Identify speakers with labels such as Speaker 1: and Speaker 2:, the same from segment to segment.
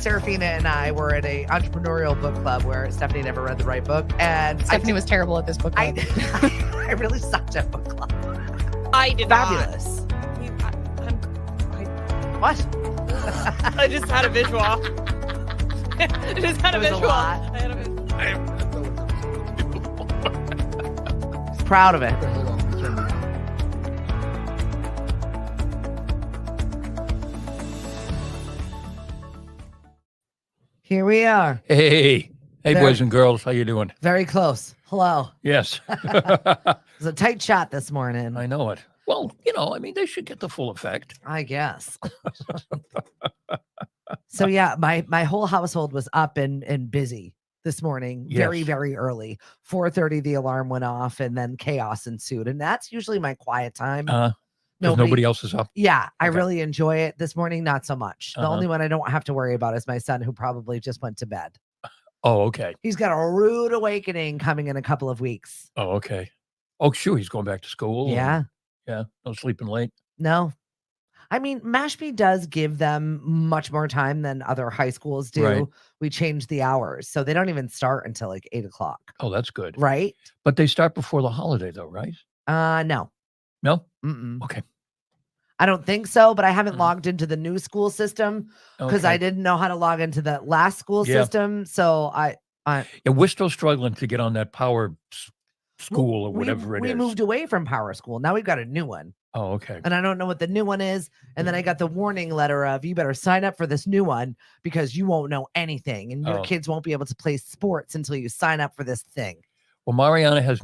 Speaker 1: Serafina and I were at a entrepreneurial book club where Stephanie never read the right book. And
Speaker 2: Stephanie was terrible at this book club.
Speaker 1: I really sucked at book club.
Speaker 3: I did
Speaker 1: Fabulous. What?
Speaker 3: I just had a visual. I just had a visual.
Speaker 1: Proud of it. Here we are.
Speaker 4: Hey, boys and girls, how you doing?
Speaker 1: Very close. Hello.
Speaker 4: Yes.
Speaker 1: It was a tight shot this morning.
Speaker 4: I know it. Well, they should get the full effect.
Speaker 1: I guess. So yeah, my whole household was up and busy this morning, very,
Speaker 4: Yes.
Speaker 1: very early. 4:30, the alarm went off, and then chaos ensued. And that's usually my quiet time.
Speaker 4: Nobody else is up.
Speaker 1: Yeah, I
Speaker 4: Okay.
Speaker 1: really enjoy it. This morning, not so much. The
Speaker 4: Uh-huh.
Speaker 1: only one I don't have to worry about is my son, who probably just went to bed.
Speaker 4: Oh, okay.
Speaker 1: He's got a rude awakening coming in a couple of weeks.
Speaker 4: Oh, okay. Oh, sure. He's going back to school.
Speaker 1: Yeah.
Speaker 4: Yeah. No sleeping late.
Speaker 1: No. I mean, Mashpee does give them much more time than other high schools do.
Speaker 4: Right.
Speaker 1: We changed the hours, so they don't even start until like 8:00.
Speaker 4: Oh, that's good.
Speaker 1: Right?
Speaker 4: But they start before the holiday, though, right?
Speaker 1: No.
Speaker 4: No?
Speaker 1: Mm-mm.
Speaker 4: Okay.
Speaker 1: I don't think so, but I haven't
Speaker 4: Mhm.
Speaker 1: logged into the new school system because I
Speaker 4: Okay.
Speaker 1: didn't know how to log into the last school
Speaker 4: Yeah.
Speaker 1: system. So
Speaker 4: Yeah, we're still struggling to get on that power school or whatever it
Speaker 1: we
Speaker 4: is.
Speaker 1: moved away from Power School. Now we've got a new one.
Speaker 4: Oh, okay.
Speaker 1: And I don't know what the new one is. And then I got the warning letter of, you better sign up for this new one because you won't know anything. And your
Speaker 4: Oh.
Speaker 1: kids won't be able to play sports until you sign up for this thing.
Speaker 4: Well, Mariana has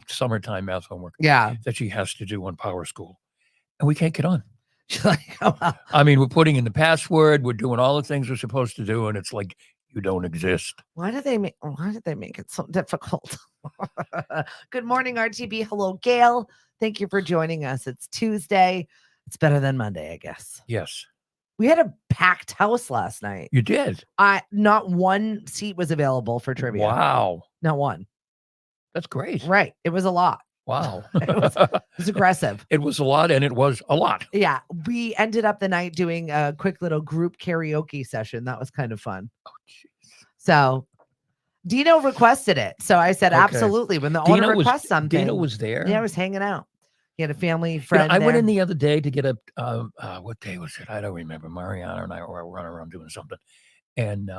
Speaker 4: summertime math homework
Speaker 1: Yeah.
Speaker 4: that she has to do on Power School. And we can't get on.
Speaker 1: She's like, oh, wow.
Speaker 4: I mean, we're putting in the password, we're doing all the things we're supposed to do, and it's like, you don't exist.
Speaker 1: Why did they make it so difficult? Good morning, RTB. Hello, Gail. Thank you for joining us. It's Tuesday. It's better than Monday, I guess.
Speaker 4: Yes,
Speaker 1: We had a packed house last night.
Speaker 4: you did.
Speaker 1: Not one seat was available for trivia.
Speaker 4: Wow.
Speaker 1: Not one.
Speaker 4: That's great.
Speaker 1: Right. It was a lot.
Speaker 4: Wow.
Speaker 1: It was aggressive.
Speaker 4: It was a lot, and it was a lot.
Speaker 1: Yeah. We ended up the night doing a quick little group karaoke session. That was kind of fun.
Speaker 4: Oh, jeez.
Speaker 1: So Dino requested it. So I said,
Speaker 4: Okay.
Speaker 1: absolutely. When the owner requests something.
Speaker 4: Dino was there.
Speaker 1: Yeah, I was hanging out. He had a family friend.
Speaker 4: I went
Speaker 1: there.
Speaker 4: in the other day to get a, what day was it? I don't remember. Mariana and I were running around doing something. And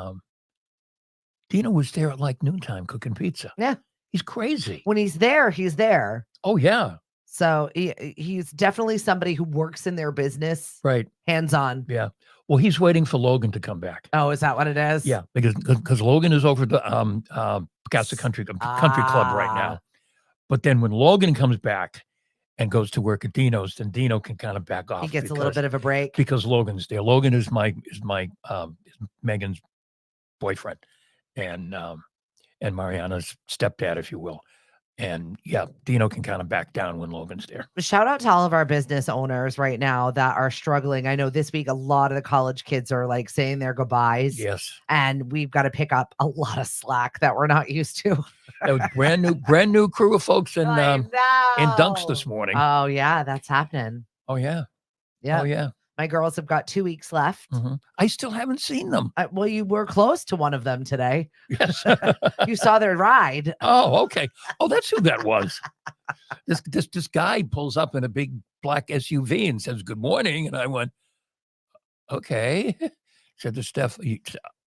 Speaker 4: Dino was there at like noontime cooking pizza.
Speaker 1: Yeah.
Speaker 4: He's crazy.
Speaker 1: When he's there, he's there.
Speaker 4: Oh, yeah.
Speaker 1: So he's definitely somebody who works in their business,
Speaker 4: Right.
Speaker 1: hands on.
Speaker 4: Yeah. Well, he's waiting for Logan to come back.
Speaker 1: Oh, is that what it is?
Speaker 4: Yeah, because Logan is over at the Picasso Country Club right now. But then when Logan comes back and goes to work at Dino's, then Dino can kind of back off.
Speaker 1: He gets a little bit of a break.
Speaker 4: Because Logan's there. Logan is Megan's boyfriend, and Mariana's stepdad, if you will. And yeah, Dino can kind of back down when Logan's there.
Speaker 1: Shout out to all of our business owners right now that are struggling. I know this week a lot of the college kids are like saying their goodbyes.
Speaker 4: Yes.
Speaker 1: And we've got to pick up a lot of slack that we're not used to.
Speaker 4: That was brand new crew of folks in Dunks this morning.
Speaker 1: Oh yeah, that's happening.
Speaker 4: Oh yeah.
Speaker 1: Yeah.
Speaker 4: Oh yeah.
Speaker 1: My girls have got 2 weeks left.
Speaker 4: Mhm. I still haven't seen them.
Speaker 1: Well, you were close to one of them today.
Speaker 4: Yes.
Speaker 1: You saw their ride.
Speaker 4: Oh, okay. Oh, that's who that was. This guy pulls up in a big black SUV and says, "Good morning." And I went, "Okay." Said to Steph, "Are you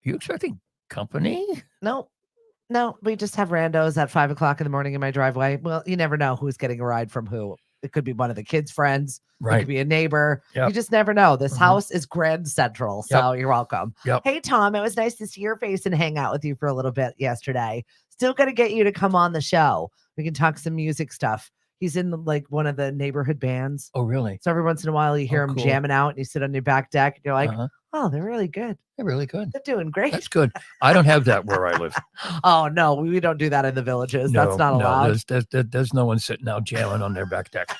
Speaker 4: expecting company?"
Speaker 1: No, we just have randos at 5:00 in the morning in my driveway. Well, you never know who's getting a ride from who. It could be one of the kids' friends. It
Speaker 4: Right.
Speaker 1: could be a neighbor.
Speaker 4: Yep.
Speaker 1: You just never know. This
Speaker 4: Mhm.
Speaker 1: house is Grand Central. So you're welcome.
Speaker 4: Yep.
Speaker 1: Hey, Tom, it was nice to see your face and hang out with you for a little bit yesterday. Still got to get you to come on the show. We can talk some music stuff. He's in like one of the neighborhood bands.
Speaker 4: Oh, really?
Speaker 1: So every once in a while you hear
Speaker 4: Oh,
Speaker 1: him
Speaker 4: cool.
Speaker 1: jamming out and you sit on your back deck and you're like,
Speaker 4: Uh-huh.
Speaker 1: oh, they're really good.
Speaker 4: They're really good.
Speaker 1: They're doing great.
Speaker 4: That's good. I don't have that where I live.
Speaker 1: Oh, no, we don't do that in the villages. That's not allowed.
Speaker 4: There's no one sitting out jamming on their back deck.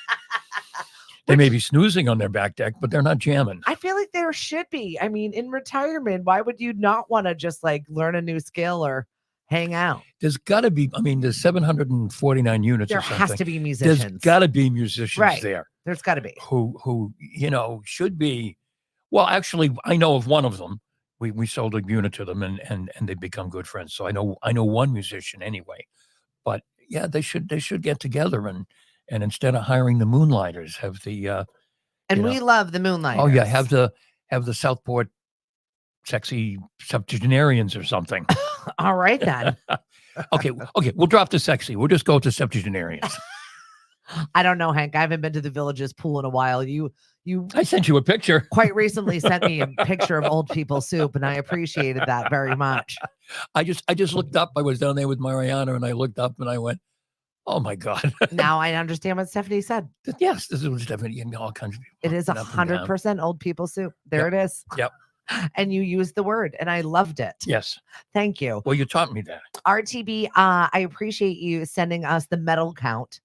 Speaker 4: They may be snoozing on their back deck, but they're not jamming.
Speaker 1: I feel like there should be. I mean, in retirement, why would you not want to just like learn a new skill or hang out?
Speaker 4: There's got to be, there's 749 units
Speaker 1: There
Speaker 4: or something.
Speaker 1: has to be musicians.
Speaker 4: There's got to be musicians
Speaker 1: Right.
Speaker 4: there
Speaker 1: There's got to be.
Speaker 4: who should be. Well, actually, I know of one of them. we sold a unit to them, and they've become good friends. So I know one musician anyway. But yeah, they should get together and instead of hiring the Moonlighters, have the
Speaker 1: And
Speaker 4: you
Speaker 1: we
Speaker 4: know,
Speaker 1: love the Moonlighters.
Speaker 4: oh yeah, have the Southport sexy septuagenarians or something.
Speaker 1: All right then.
Speaker 4: Okay, we'll drop the sexy. We'll just go to septuagenarians.
Speaker 1: I don't know, Hank. I haven't been to the Villages pool in a while. You
Speaker 4: I sent you a picture.
Speaker 1: quite recently sent me a picture of old people soup, and I appreciated that very much.
Speaker 4: I just looked up. I was down there with Mariana, and I looked up and I went, "Oh my God!"
Speaker 1: Now I understand what Stephanie said.
Speaker 4: Yes, this was definitely in all kinds of people.
Speaker 1: It is
Speaker 4: up and down.
Speaker 1: 100% old people soup. There it is.
Speaker 4: Yep.
Speaker 1: And you used the word, and I loved it.
Speaker 4: Yes.
Speaker 1: Thank you.
Speaker 4: Well, you taught me that.
Speaker 1: RTB, I appreciate you sending us the medal count.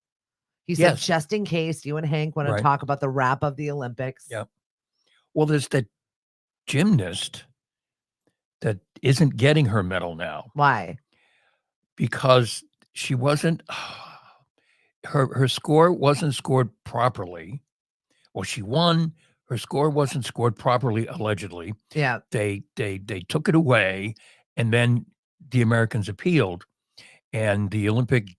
Speaker 1: You said
Speaker 4: Yes.
Speaker 1: just in case you and Hank want to
Speaker 4: Right.
Speaker 1: talk about the wrap of the Olympics.
Speaker 4: Yep. Well, there's that gymnast that isn't getting her medal now
Speaker 1: Why?
Speaker 4: because she wasn't. Her score wasn't scored properly. Well, she won. Her score wasn't scored properly, allegedly.
Speaker 1: Yeah.
Speaker 4: They took it away, and then the Americans appealed, and the Olympic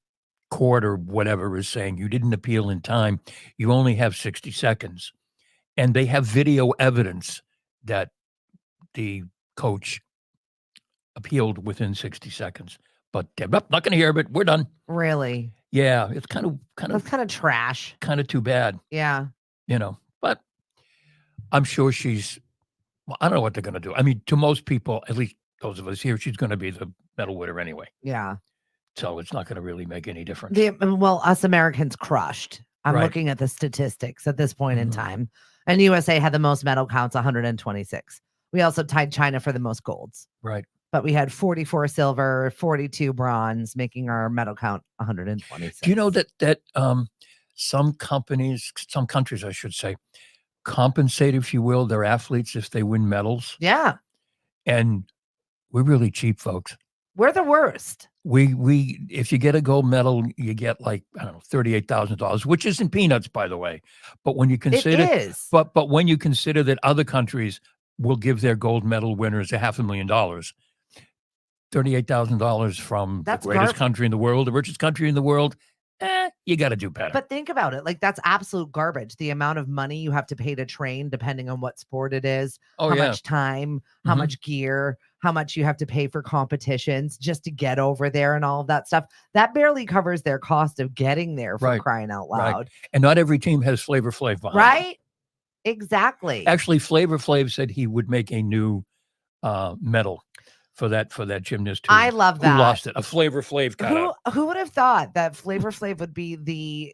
Speaker 4: court or whatever is saying you didn't appeal in time. You only have 60 seconds, and they have video evidence that the coach appealed within 60 seconds. But they're not going to hear of it. We're done.
Speaker 1: Really?
Speaker 4: Yeah, it's kind of
Speaker 1: That's kind of trash.
Speaker 4: too bad,
Speaker 1: Yeah.
Speaker 4: But I'm sure well, I don't know what they're going to do. I mean, to most people, at least those of us here, she's going to be the medal winner anyway.
Speaker 1: Yeah.
Speaker 4: So it's not going to really make any difference.
Speaker 1: Well, us Americans crushed. I'm
Speaker 4: Right.
Speaker 1: looking at the statistics at this point in
Speaker 4: Mhm.
Speaker 1: time. And USA had the most medal counts, 126. We also tied China for the most golds.
Speaker 4: Right.
Speaker 1: But we had 44 silver, 42 bronze, making our medal count 126.
Speaker 4: Do you know that some countries, I should say, compensate, if you will, their athletes if they win medals?
Speaker 1: Yeah.
Speaker 4: And we're really cheap, folks.
Speaker 1: We're the worst.
Speaker 4: We if you get a gold medal, you get like, I don't know, $38,000, which isn't peanuts, by the way. But when you consider
Speaker 1: It is.
Speaker 4: but when you consider that other countries will give their gold medal winners $500,000, $38,000 from
Speaker 1: That's
Speaker 4: the greatest
Speaker 1: garbage.
Speaker 4: country in the world, the richest country in the world, you got to do better.
Speaker 1: But think about it. Like, that's absolute garbage. The amount of money you have to pay to train, depending on what sport it is,
Speaker 4: oh
Speaker 1: how
Speaker 4: yeah,
Speaker 1: much time, how
Speaker 4: Mhm.
Speaker 1: much gear, how much you have to pay for competitions just to get over there and all of that stuff. That barely covers their cost of getting there, for
Speaker 4: Right,
Speaker 1: crying out
Speaker 4: right.
Speaker 1: loud.
Speaker 4: and not every team has Flavor Flav behind them.
Speaker 1: Right? Exactly.
Speaker 4: Actually, Flavor Flav said he would make a new medal for that gymnast
Speaker 1: I love
Speaker 4: who
Speaker 1: that.
Speaker 4: lost it. A Flavor Flav got out.
Speaker 1: Who would have thought that Flavor Flav would be the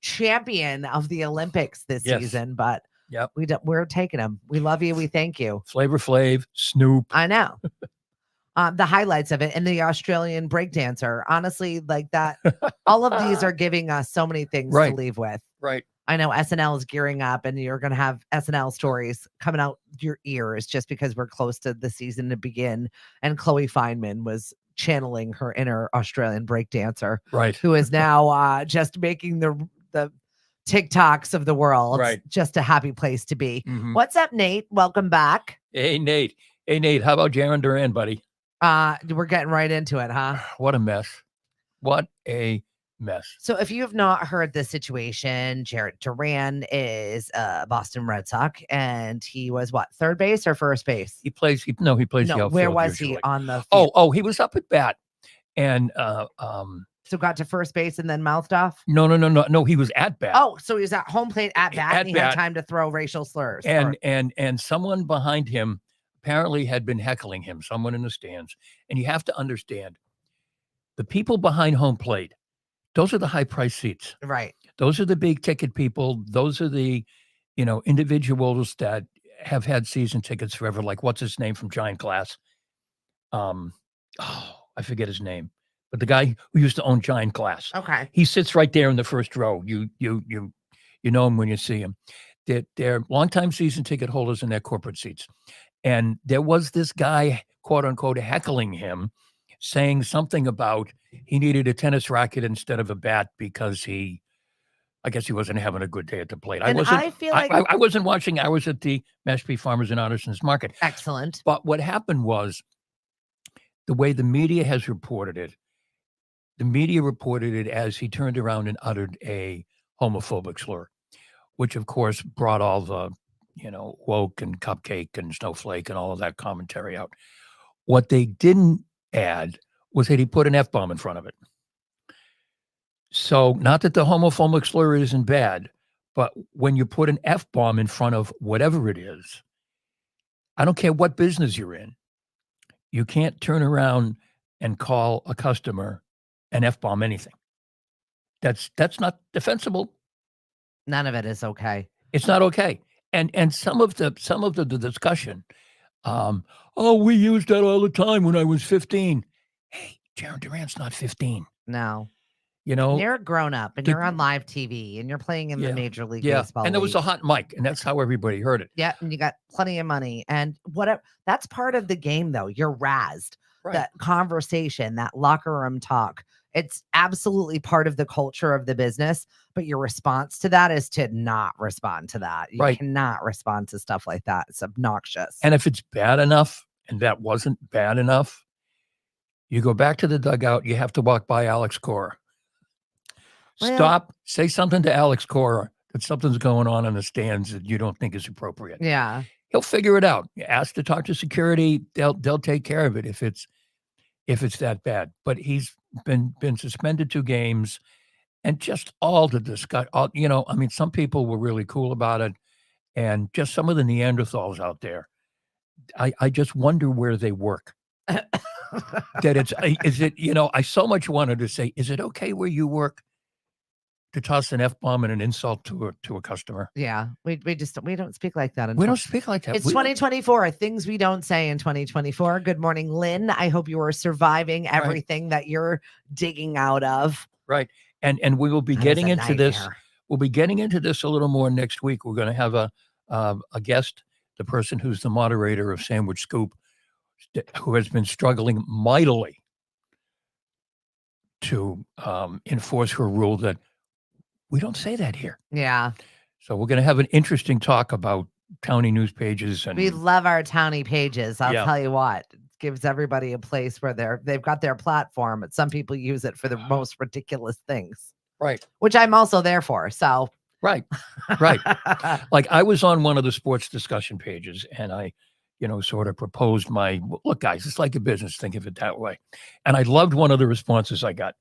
Speaker 1: champion of the Olympics this
Speaker 4: Yes.
Speaker 1: season? But
Speaker 4: Yep.
Speaker 1: we're taking him. We love you. We thank you.
Speaker 4: Flavor Flav, Snoop.
Speaker 1: I know. The highlights of it and the Australian breakdancer. Honestly, like that, all of these are giving us so many things
Speaker 4: Right.
Speaker 1: to leave with.
Speaker 4: Right.
Speaker 1: I know SNL is gearing up and you're going to have SNL stories coming out your ears just because we're close to the season to begin. And Chloe Feynman was channeling her inner Australian breakdancer,
Speaker 4: Right.
Speaker 1: who is now just making the TikToks of the world
Speaker 4: Right.
Speaker 1: just a happy place to be.
Speaker 4: Mhm.
Speaker 1: What's up, Nate? Welcome back.
Speaker 4: Hey, Nate. How about Jaron Duran, buddy?
Speaker 1: We're getting right into it, huh?
Speaker 4: What a mess. What a mess.
Speaker 1: So if you have not heard this situation, Jarrett Duran is a Boston Red Sox, and he was what, third base or first base?
Speaker 4: He plays the outfield.
Speaker 1: Where was
Speaker 4: usually.
Speaker 1: he on the field?
Speaker 4: Oh, he was up at bat. And
Speaker 1: So got to first base and then mouthed off?
Speaker 4: no, he was at bat.
Speaker 1: Oh, so he was at home plate at bat,
Speaker 4: At
Speaker 1: and he had
Speaker 4: bat.
Speaker 1: time to throw racial slurs.
Speaker 4: And someone behind him apparently had been heckling him, someone in the stands. And you have to understand, the people behind home plate, those are the high price seats.
Speaker 1: Right.
Speaker 4: Those are the big ticket people. Those are the, individuals that have had season tickets forever. Like, what's his name from Giant Glass? I forget his name, but the guy who used to own Giant Glass.
Speaker 1: Okay.
Speaker 4: He sits right there in the first row. You know him when you see him. They're longtime season ticket holders in their corporate seats. And there was this guy, quote unquote, heckling him, saying something about he needed a tennis racket instead of a bat because he I guess he wasn't having a good day at the plate. I
Speaker 1: And
Speaker 4: wasn't.
Speaker 1: I feel like
Speaker 4: I wasn't watching. I was at the Mashpee Farmers and Artisans Market.
Speaker 1: excellent.
Speaker 4: But what happened was the way the media has reported it. The media reported it as he turned around and uttered a homophobic slur, which of course brought all the, woke and cupcake and snowflake and all of that commentary out. What they didn't add was that he put an F-bomb in front of it. So not that the homophobic slur isn't bad, but when you put an F-bomb in front of whatever it is, I don't care what business you're in, you can't turn around and call a customer an F-bomb anything. That's not defensible.
Speaker 1: None of it is okay.
Speaker 4: It's not okay. And some of the discussion, we used that all the time when I was 15. Hey, Jaron Durant's not 15.
Speaker 1: No.
Speaker 4: You know,
Speaker 1: You're a grown up and you're on live TV and you're playing in the Major League Baseball
Speaker 4: and there was a hot mic, and that's how everybody heard it.
Speaker 1: Yeah, and you got plenty of money and whatever. That's part of the game, though. You're razzed.
Speaker 4: Right.
Speaker 1: That conversation, that locker room talk. It's absolutely part of the culture of the business, but your response to that is to not respond to that. You cannot respond to stuff like that. It's obnoxious.
Speaker 4: And if it's bad enough, and that wasn't bad enough, you go back to the dugout. You have to walk by Alex Cora. Stop, say something to Alex Cora that something's going on in the stands that you don't think is appropriate.
Speaker 1: Yeah.
Speaker 4: He'll figure it out. You ask to talk to security, they'll take care of it if it's that bad. But he's been suspended 2 games, and just all the discuss. Some people were really cool about it, and just some of the Neanderthals out there. I just wonder where they work. I so much wanted to say, is it okay where you work to toss an F-bomb and an insult to a customer?
Speaker 1: Yeah, we don't speak like that.
Speaker 4: We don't speak like that.
Speaker 1: It's 2024. Things we don't say in 2024. Good morning, Lynn. I hope you are surviving everything that you're digging out of.
Speaker 4: Right, and we will be getting into this. We'll be getting into this a little more next week. We're going to have a guest, the person who's the moderator of Sandwich Scoop, who has been struggling mightily to enforce her rule that we don't say that here.
Speaker 1: Yeah.
Speaker 4: So we're going to have an interesting talk about townie news pages. And
Speaker 1: we love our townie pages. I'll tell you what, it gives everybody a place where they've got their platform, but some people use it for the most ridiculous things.
Speaker 4: Right.
Speaker 1: Which I'm also there for. So.
Speaker 4: Right. Like I was on one of the sports discussion pages, and I, sort of proposed look, guys, it's like a business. Think of it that way. And I loved one of the responses I got.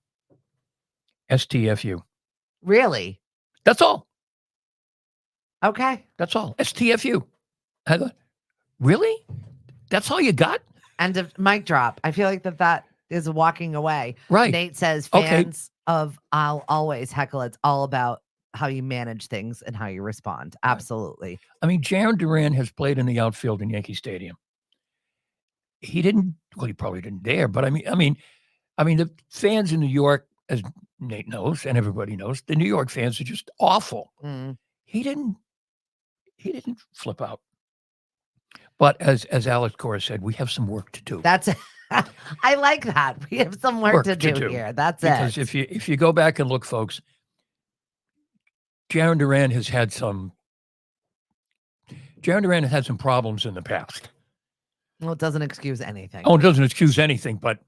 Speaker 4: STFU.
Speaker 1: Really?
Speaker 4: That's all.
Speaker 1: Okay.
Speaker 4: That's all. STFU. I thought, really? That's all you got?
Speaker 1: And a mic drop. I feel like that is walking away.
Speaker 4: Right.
Speaker 1: Nate says fans of I'll always heckle. It's all about how you manage things and how you respond. Absolutely.
Speaker 4: I mean, Jaron Durant has played in the outfield in Yankee Stadium. He probably didn't dare, but I mean, the fans in New York, as Nate knows and everybody knows, the New York fans are just awful.
Speaker 1: Mm.
Speaker 4: He didn't flip out. But as Alex Cora said, we have some work to do.
Speaker 1: That's I like that. We have some work to do here. That's
Speaker 4: because if you go back and look, folks, Jaron Durant has had some problems in the past.
Speaker 1: Well, it doesn't excuse anything.
Speaker 4: Oh, it doesn't excuse anything, but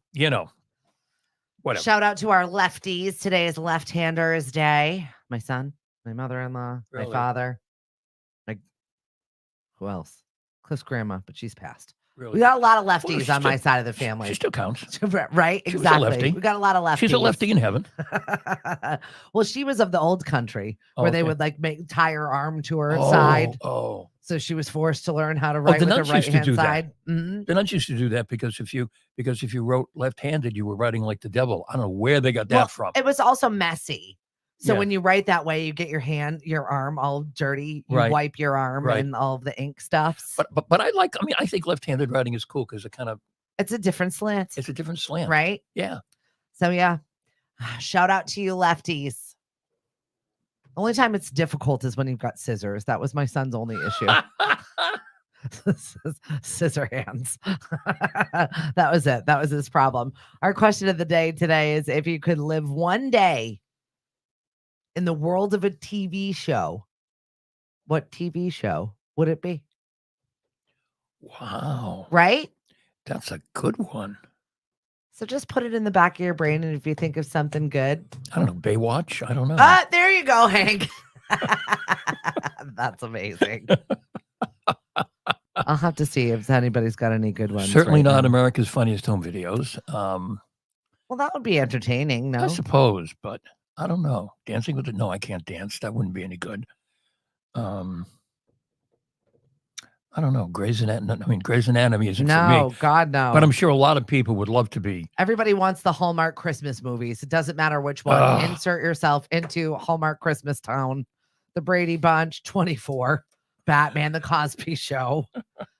Speaker 4: whatever.
Speaker 1: Shout out to our lefties. Today is Left-Handers Day. My son, my mother-in-law, my father. Who else? Cliff's grandma, but she's passed.
Speaker 4: Really?
Speaker 1: We got a lot of lefties on my side of the family.
Speaker 4: She still counts.
Speaker 1: Right?
Speaker 4: She
Speaker 1: exactly.
Speaker 4: was a lefty.
Speaker 1: We got a lot of lefties.
Speaker 4: She's a lefty in heaven.
Speaker 1: Well, she was of the old country where they would tie her arm to her side.
Speaker 4: Oh.
Speaker 1: So she was forced to learn how to write with the right hand side. Mm-hmm.
Speaker 4: The nuns used to do that because if you wrote left-handed, you were writing like the devil. I don't know where they got that from.
Speaker 1: It was also messy. So when you write that way, you get your arm all dirty. You wipe your arm and all of the ink stuff.
Speaker 4: But I think left-handed writing is cool because
Speaker 1: it's a different slant.
Speaker 4: It's a different slant.
Speaker 1: Right?
Speaker 4: Yeah.
Speaker 1: So shout out to you lefties. Only time it's difficult is when you've got scissors. That was my son's only issue. Scissor hands. That was it. That was his problem. Our question of the day today is, if you could live one day in the world of a TV show, what TV show would it be?
Speaker 4: Wow.
Speaker 1: Right?
Speaker 4: That's a good one.
Speaker 1: So just put it in the back of your brain, and if you think of something good,
Speaker 4: I don't know. Baywatch? I don't know.
Speaker 1: there you go, Hank. That's amazing. I'll have to see if anybody's got any good ones.
Speaker 4: Certainly
Speaker 1: right
Speaker 4: not
Speaker 1: now.
Speaker 4: America's Funniest Home Videos.
Speaker 1: Well, that would be entertaining,
Speaker 4: I
Speaker 1: no?
Speaker 4: suppose, but I don't know. Dancing with it? No, I can't dance. That wouldn't be any good. I don't know. Grey's Anatomy. I mean, Grey's Anatomy isn't for me.
Speaker 1: No, God, no.
Speaker 4: But I'm sure a lot of people would love to be.
Speaker 1: Everybody wants the Hallmark Christmas movies. It doesn't matter which one.
Speaker 4: Ugh.
Speaker 1: Insert yourself into Hallmark Christmas Town, The Brady Bunch, 24, Batman, The Cosby Show.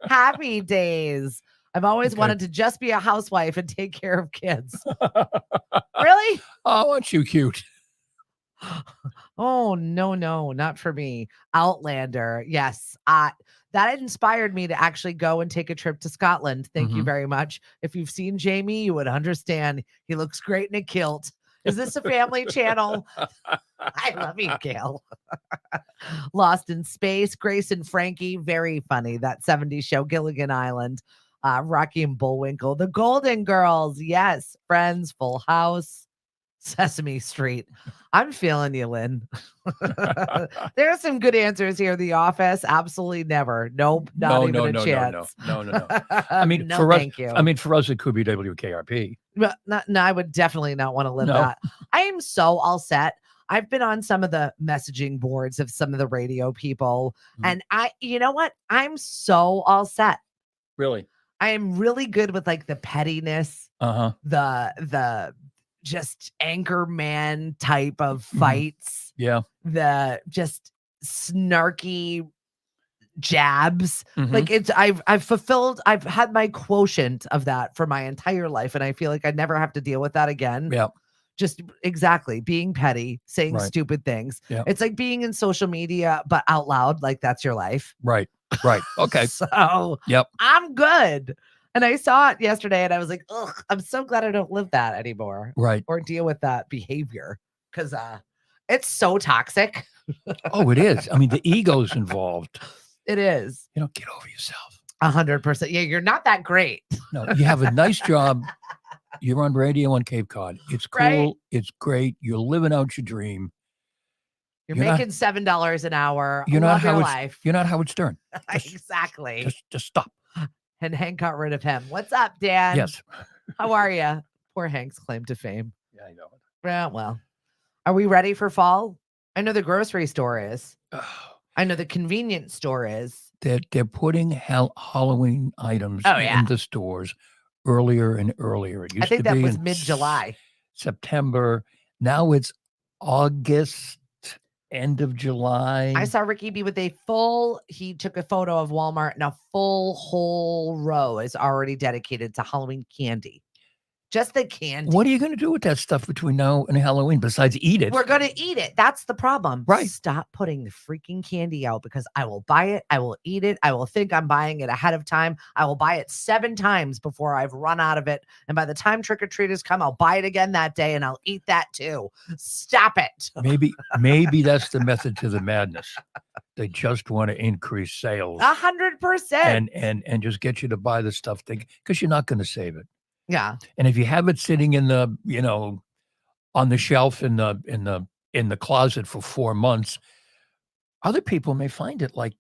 Speaker 1: Happy days. I've always
Speaker 4: Okay.
Speaker 1: wanted to just be a housewife and take care of kids. Really?
Speaker 4: Oh, aren't you cute?
Speaker 1: Oh, no, not for me. Outlander. Yes. That inspired me to actually go and take a trip to Scotland. Thank you
Speaker 4: Mhm.
Speaker 1: very much. If you've seen Jamie, you would understand. He looks great in a kilt. Is this a family channel? I love you, Gail. Lost in Space, Grace and Frankie. Very funny. That 70s show, Gilligan Island. Rocky and Bullwinkle. The Golden Girls. Yes. Friends, Full House. Sesame Street. I'm feeling you, Lynn. There are some good answers here. The Office, absolutely never. Nope, not even a chance.
Speaker 4: No. I mean,
Speaker 1: no,
Speaker 4: for us,
Speaker 1: thank you.
Speaker 4: I mean, for us, it could be WKRP.
Speaker 1: But no, I would definitely not want to live
Speaker 4: No.
Speaker 1: that. I am so all set. I've been on some of the messaging boards of some of the radio people,
Speaker 4: Mhm.
Speaker 1: and you know what? I'm so all set.
Speaker 4: Really?
Speaker 1: I am really good with like the pettiness,
Speaker 4: Uh-huh.
Speaker 1: the just anchor man type of
Speaker 4: Mhm.
Speaker 1: fights,
Speaker 4: Yeah.
Speaker 1: the just snarky jabs.
Speaker 4: Mhm.
Speaker 1: Like I've had my quotient of that for my entire life, and I feel like I never have to deal with that again.
Speaker 4: Yeah.
Speaker 1: Just exactly being petty, saying
Speaker 4: Right.
Speaker 1: stupid things.
Speaker 4: Yeah.
Speaker 1: It's like being in social media, but out loud, like that's your life.
Speaker 4: Right. Okay.
Speaker 1: So
Speaker 4: Yep.
Speaker 1: I'm good. And I saw it yesterday and I was like, ugh, I'm so glad I don't live that anymore
Speaker 4: Right.
Speaker 1: or deal with that behavior. Cause it's so toxic.
Speaker 4: Oh, it is. I mean, the ego's involved.
Speaker 1: It is.
Speaker 4: You know, get over yourself.
Speaker 1: 100%. Yeah, you're not that great.
Speaker 4: No, you have a nice job. You're on radio on Cape Cod. It's cool.
Speaker 1: Right.
Speaker 4: It's great. You're living out your dream.
Speaker 1: You're
Speaker 4: You're not-
Speaker 1: making $7 an hour.
Speaker 4: You're not
Speaker 1: Love your
Speaker 4: Howard.
Speaker 1: life.
Speaker 4: You're not Howard Stern. Just-
Speaker 1: Exactly.
Speaker 4: Just stop.
Speaker 1: And Hank got rid of him. What's up, Dan?
Speaker 4: Yes.
Speaker 1: How are you? Poor Hank's claim to fame.
Speaker 4: Yeah, I know.
Speaker 1: Yeah, well, are we ready for fall? I know the grocery store is. I know the convenience store is.
Speaker 4: They're putting Halloween items
Speaker 1: Oh, yeah.
Speaker 4: in the stores earlier and earlier. It used
Speaker 1: I think
Speaker 4: to
Speaker 1: that
Speaker 4: be
Speaker 1: was
Speaker 4: in
Speaker 1: mid-July.
Speaker 4: September. Now it's August, end of July.
Speaker 1: I saw Ricky B with he took a photo of Walmart and a full whole row is already dedicated to Halloween candy. Just the candy.
Speaker 4: What are you going to do with that stuff between now and Halloween besides eat it?
Speaker 1: We're going to eat it. That's the problem.
Speaker 4: Right.
Speaker 1: Stop putting the freaking candy out because I will buy it. I will eat it. I will think I'm buying it ahead of time. I will buy it 7 times before I've run out of it. And by the time trick-or-treaters come, I'll buy it again that day and I'll eat that too. Stop it.
Speaker 4: Maybe that's the method to the madness. They just want to increase sales
Speaker 1: 100%.
Speaker 4: and just get you to buy the stuff because you're not going to save it.
Speaker 1: Yeah.
Speaker 4: And if you have it sitting in the, on the shelf in the closet for 4 months, other people may find it like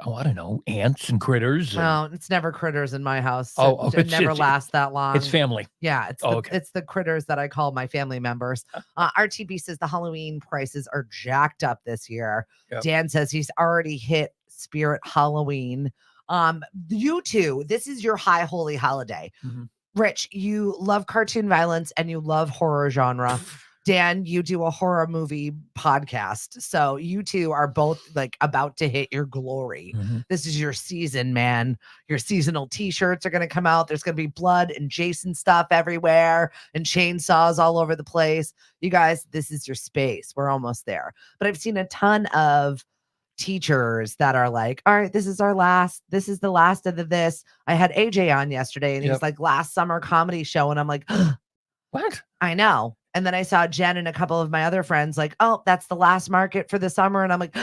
Speaker 4: oh, I don't know, ants and critters.
Speaker 1: No, it's never critters in my house.
Speaker 4: Oh,
Speaker 1: It never lasts that long.
Speaker 4: It's family.
Speaker 1: Yeah, it's
Speaker 4: okay.
Speaker 1: it's the critters that I call my family members. RTB says the Halloween prices are jacked up this year.
Speaker 4: Yep.
Speaker 1: Dan says he's already hit Spirit Halloween. You two, this is your high holy holiday.
Speaker 4: Mhm.
Speaker 1: Rich, you love cartoon violence and you love horror genre. Dan, you do a horror movie podcast. So you two are both like about to hit your glory.
Speaker 4: Mhm.
Speaker 1: This is your season, man. Your seasonal t-shirts are going to come out. There's going to be blood and Jason stuff everywhere and chainsaws all over the place. You guys, this is your space. We're almost there. But I've seen a ton of teachers that are like, all right, this is the last of this. I had AJ on yesterday and he was
Speaker 4: Yep.
Speaker 1: like last summer comedy show. And I'm like,
Speaker 4: What?
Speaker 1: I know. And then I saw Jen and a couple of my other friends like, oh, that's the last market for the summer. And I'm like,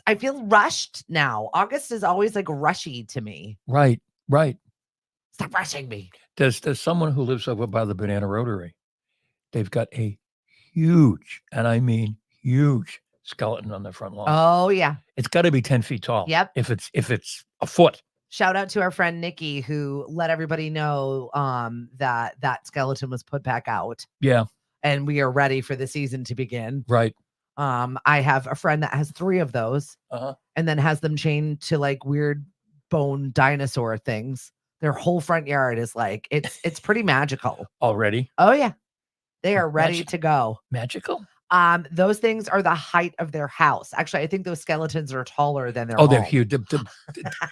Speaker 1: I feel rushed now. August is always like rushy to me.
Speaker 4: Right.
Speaker 1: Stop rushing me.
Speaker 4: There's someone who lives over by the Banana Rotary. They've got a huge, and I mean huge, skeleton on their front lawn.
Speaker 1: Oh yeah.
Speaker 4: It's got to be 10 feet tall.
Speaker 1: Yep.
Speaker 4: If it's a foot.
Speaker 1: Shout out to our friend Nikki who let everybody know that skeleton was put back out.
Speaker 4: Yeah.
Speaker 1: And we are ready for the season to begin.
Speaker 4: Right.
Speaker 1: I have a friend that has 3 of those and then has them chained to like weird bone dinosaur things. Their whole front yard is like, it's pretty magical.
Speaker 4: Already?
Speaker 1: Oh yeah. They are ready to go.
Speaker 4: Magical?
Speaker 1: Those things are the height of their house. Actually, I think those skeletons are taller than their
Speaker 4: they're
Speaker 1: home.
Speaker 4: huge.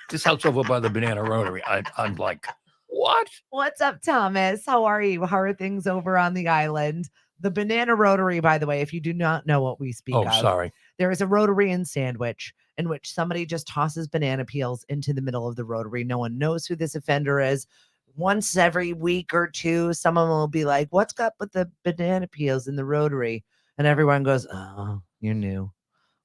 Speaker 4: This house over by the Banana Rotary. I'm like, what?
Speaker 1: What's up, Thomas? How are you? How are things over on the island? The Banana Rotary, by the way, if you do not know what we speak of.
Speaker 4: Oh, sorry.
Speaker 1: There is a Rotary in Sandwich in which somebody just tosses banana peels into the middle of the Rotary. No one knows who this offender is. Once every week or two, someone will be like, what's up with the banana peels in the Rotary? And everyone goes, oh, you're new.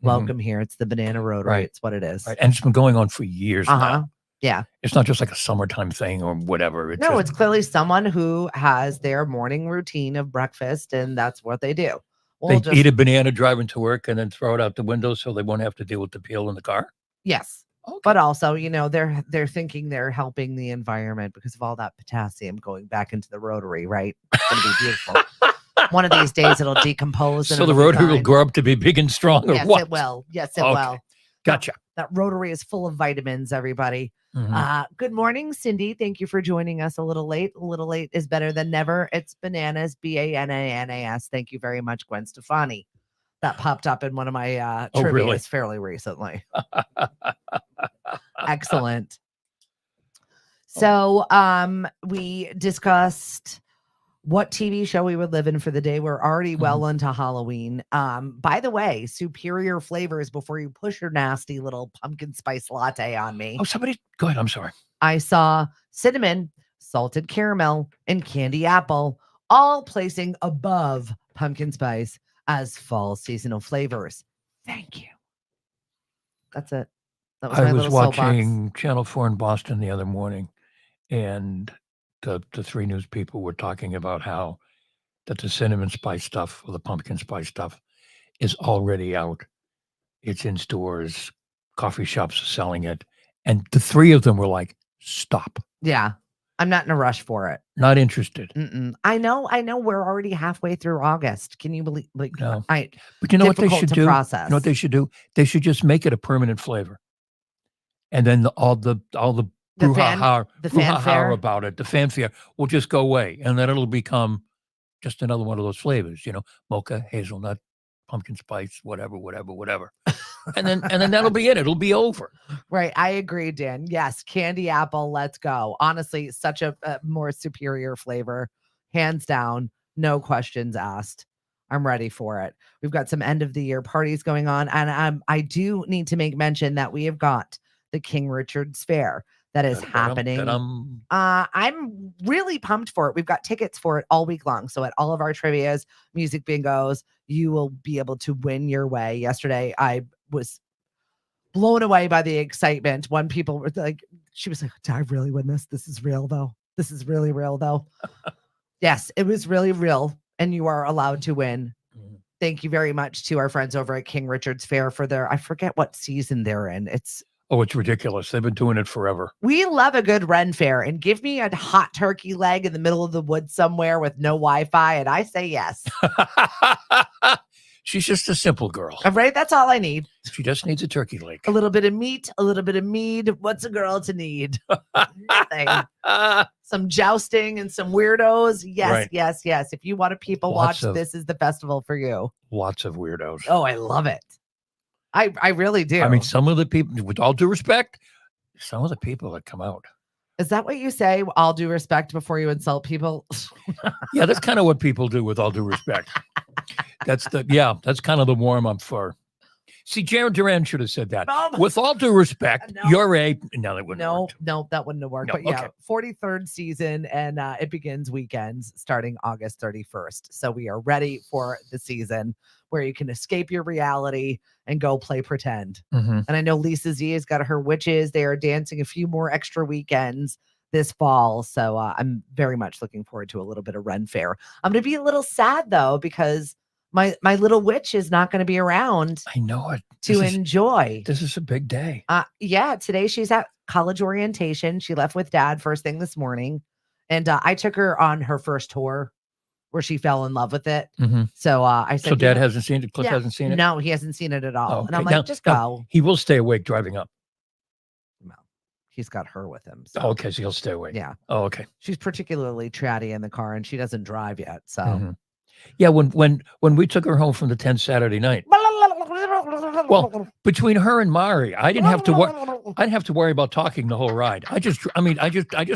Speaker 1: Welcome here. It's the Banana Rotary.
Speaker 4: Right.
Speaker 1: It's what it is.
Speaker 4: Right. And it's been going on for years now.
Speaker 1: Yeah.
Speaker 4: It's not just like a summertime thing or whatever.
Speaker 1: It's clearly someone who has their morning routine of breakfast, and that's what they do.
Speaker 4: They eat a banana driving to work and then throw it out the window so they won't have to deal with the peel in the car?
Speaker 1: Yes.
Speaker 4: Okay.
Speaker 1: But also, they're thinking they're helping the environment because of all that potassium going back into the Rotary, right? It's going to be beautiful. One of these days it'll decompose.
Speaker 4: So the Rotary will grow up to be big and strong, or
Speaker 1: yes,
Speaker 4: what?
Speaker 1: It will. Yes, it will.
Speaker 4: Gotcha.
Speaker 1: That Rotary is full of vitamins, everybody. Good morning, Cindy. Thank you for joining us a little late. A little late is better than never. It's bananas, Bananas. Thank you very much, Gwen Stefani. That popped up in one of my trivia fairly recently. Excellent. So we discussed what TV show we would live in for the day. We're already well into Halloween. By the way, superior flavors before you push your nasty little pumpkin spice latte on me.
Speaker 4: Oh, go ahead. I'm sorry.
Speaker 1: I saw cinnamon, salted caramel, and candy apple, all placing above pumpkin spice as fall seasonal flavors. Thank you. That's it. That was
Speaker 4: I
Speaker 1: my
Speaker 4: was
Speaker 1: little
Speaker 4: watching Channel 4 in Boston the other morning, and the 3 news people were talking about how that the cinnamon spice stuff or the pumpkin spice stuff is already out. It's in stores, coffee shops are selling it. And the 3 of them were like, stop.
Speaker 1: Yeah. I'm not in a rush for it.
Speaker 4: Not interested.
Speaker 1: I know. We're already halfway through August. Can you believe?
Speaker 4: No. But you know what they should do?
Speaker 1: Process.
Speaker 4: You know what they should do? They should just make it a permanent flavor. And then all the
Speaker 1: fanfare
Speaker 4: about it, the fanfare will just go away, and then it'll become just another one of those flavors, mocha, hazelnut, pumpkin spice, whatever. And then that'll be it. It'll be over.
Speaker 1: Right. I agree, Dan. Yes. Candy apple. Let's go. Honestly, such a more superior flavor. Hands down. No questions asked. I'm ready for it. We've got some end of the year parties going on. And I do need to make mention that we have got the King Richard's Fair that is happening. I'm really pumped for it. We've got tickets for it all week long. So at all of our trivias, music bingos, you will be able to win your way. Yesterday, I was blown away by the excitement. When people were like, she was like, did I really win this? This is real though. This is really real though. Yes, it was really real. And you are allowed to win. Thank you very much to our friends over at King Richard's Fair for I forget what season they're in. It's
Speaker 4: ridiculous. They've been doing it forever.
Speaker 1: We love a good Ren Fair, and give me a hot turkey leg in the middle of the woods somewhere with no Wi-Fi, and I say yes.
Speaker 4: She's just a simple girl.
Speaker 1: Right? That's all I need.
Speaker 4: She just needs a turkey leg.
Speaker 1: A little bit of meat, a little bit of mead. What's a girl to need? Nothing. Some jousting and some weirdos. Yes,
Speaker 4: right.
Speaker 1: Yes. If you want to people watch, this is the festival for you.
Speaker 4: Lots of weirdos.
Speaker 1: Oh, I love it. I really do.
Speaker 4: I mean, some of the people, with all due respect, some of the people that come out.
Speaker 1: Is that what you say? All due respect before you insult people?
Speaker 4: Yeah, that's kind of what people do with all due respect. That's kind of the warm up for. See, Jared Duran should have said that.
Speaker 1: No.
Speaker 4: With all due respect,
Speaker 1: No.
Speaker 4: you're a no. That wouldn't.
Speaker 1: No,
Speaker 4: work.
Speaker 1: no, that wouldn't have worked.
Speaker 4: No,
Speaker 1: But yeah,
Speaker 4: okay.
Speaker 1: 43rd season, and it begins weekends starting August 31st. So we are ready for the season where you can escape your reality and go play pretend.
Speaker 4: Mhm.
Speaker 1: And I know Lisa Z has got her witches. They are dancing a few more extra weekends this fall. So I'm very much looking forward to a little bit of Ren Fair. I'm going to be a little sad though, because my little witch is not going to be around
Speaker 4: I know it.
Speaker 1: to enjoy.
Speaker 4: This is a big day.
Speaker 1: Yeah, today she's at college orientation. She left with dad first thing this morning. And I took her on her first tour where she fell in love with it.
Speaker 4: Mhm.
Speaker 1: So I said,
Speaker 4: So Dad hasn't seen it. Cliff
Speaker 1: yeah,
Speaker 4: hasn't seen it.
Speaker 1: no, he hasn't seen it at all.
Speaker 4: Oh,
Speaker 1: And I'm
Speaker 4: okay.
Speaker 1: like, just go.
Speaker 4: He will stay awake driving up.
Speaker 1: No, he's got her with him. So
Speaker 4: Oh, okay, so he'll stay awake.
Speaker 1: yeah,
Speaker 4: Oh, okay.
Speaker 1: she's particularly chatty in the car, and she doesn't drive yet. So
Speaker 4: Mhm. Yeah, when we took her home from the 10th Saturday night, well, between her and Mari, I didn't have to worry. I didn't have to worry about talking the whole ride. I just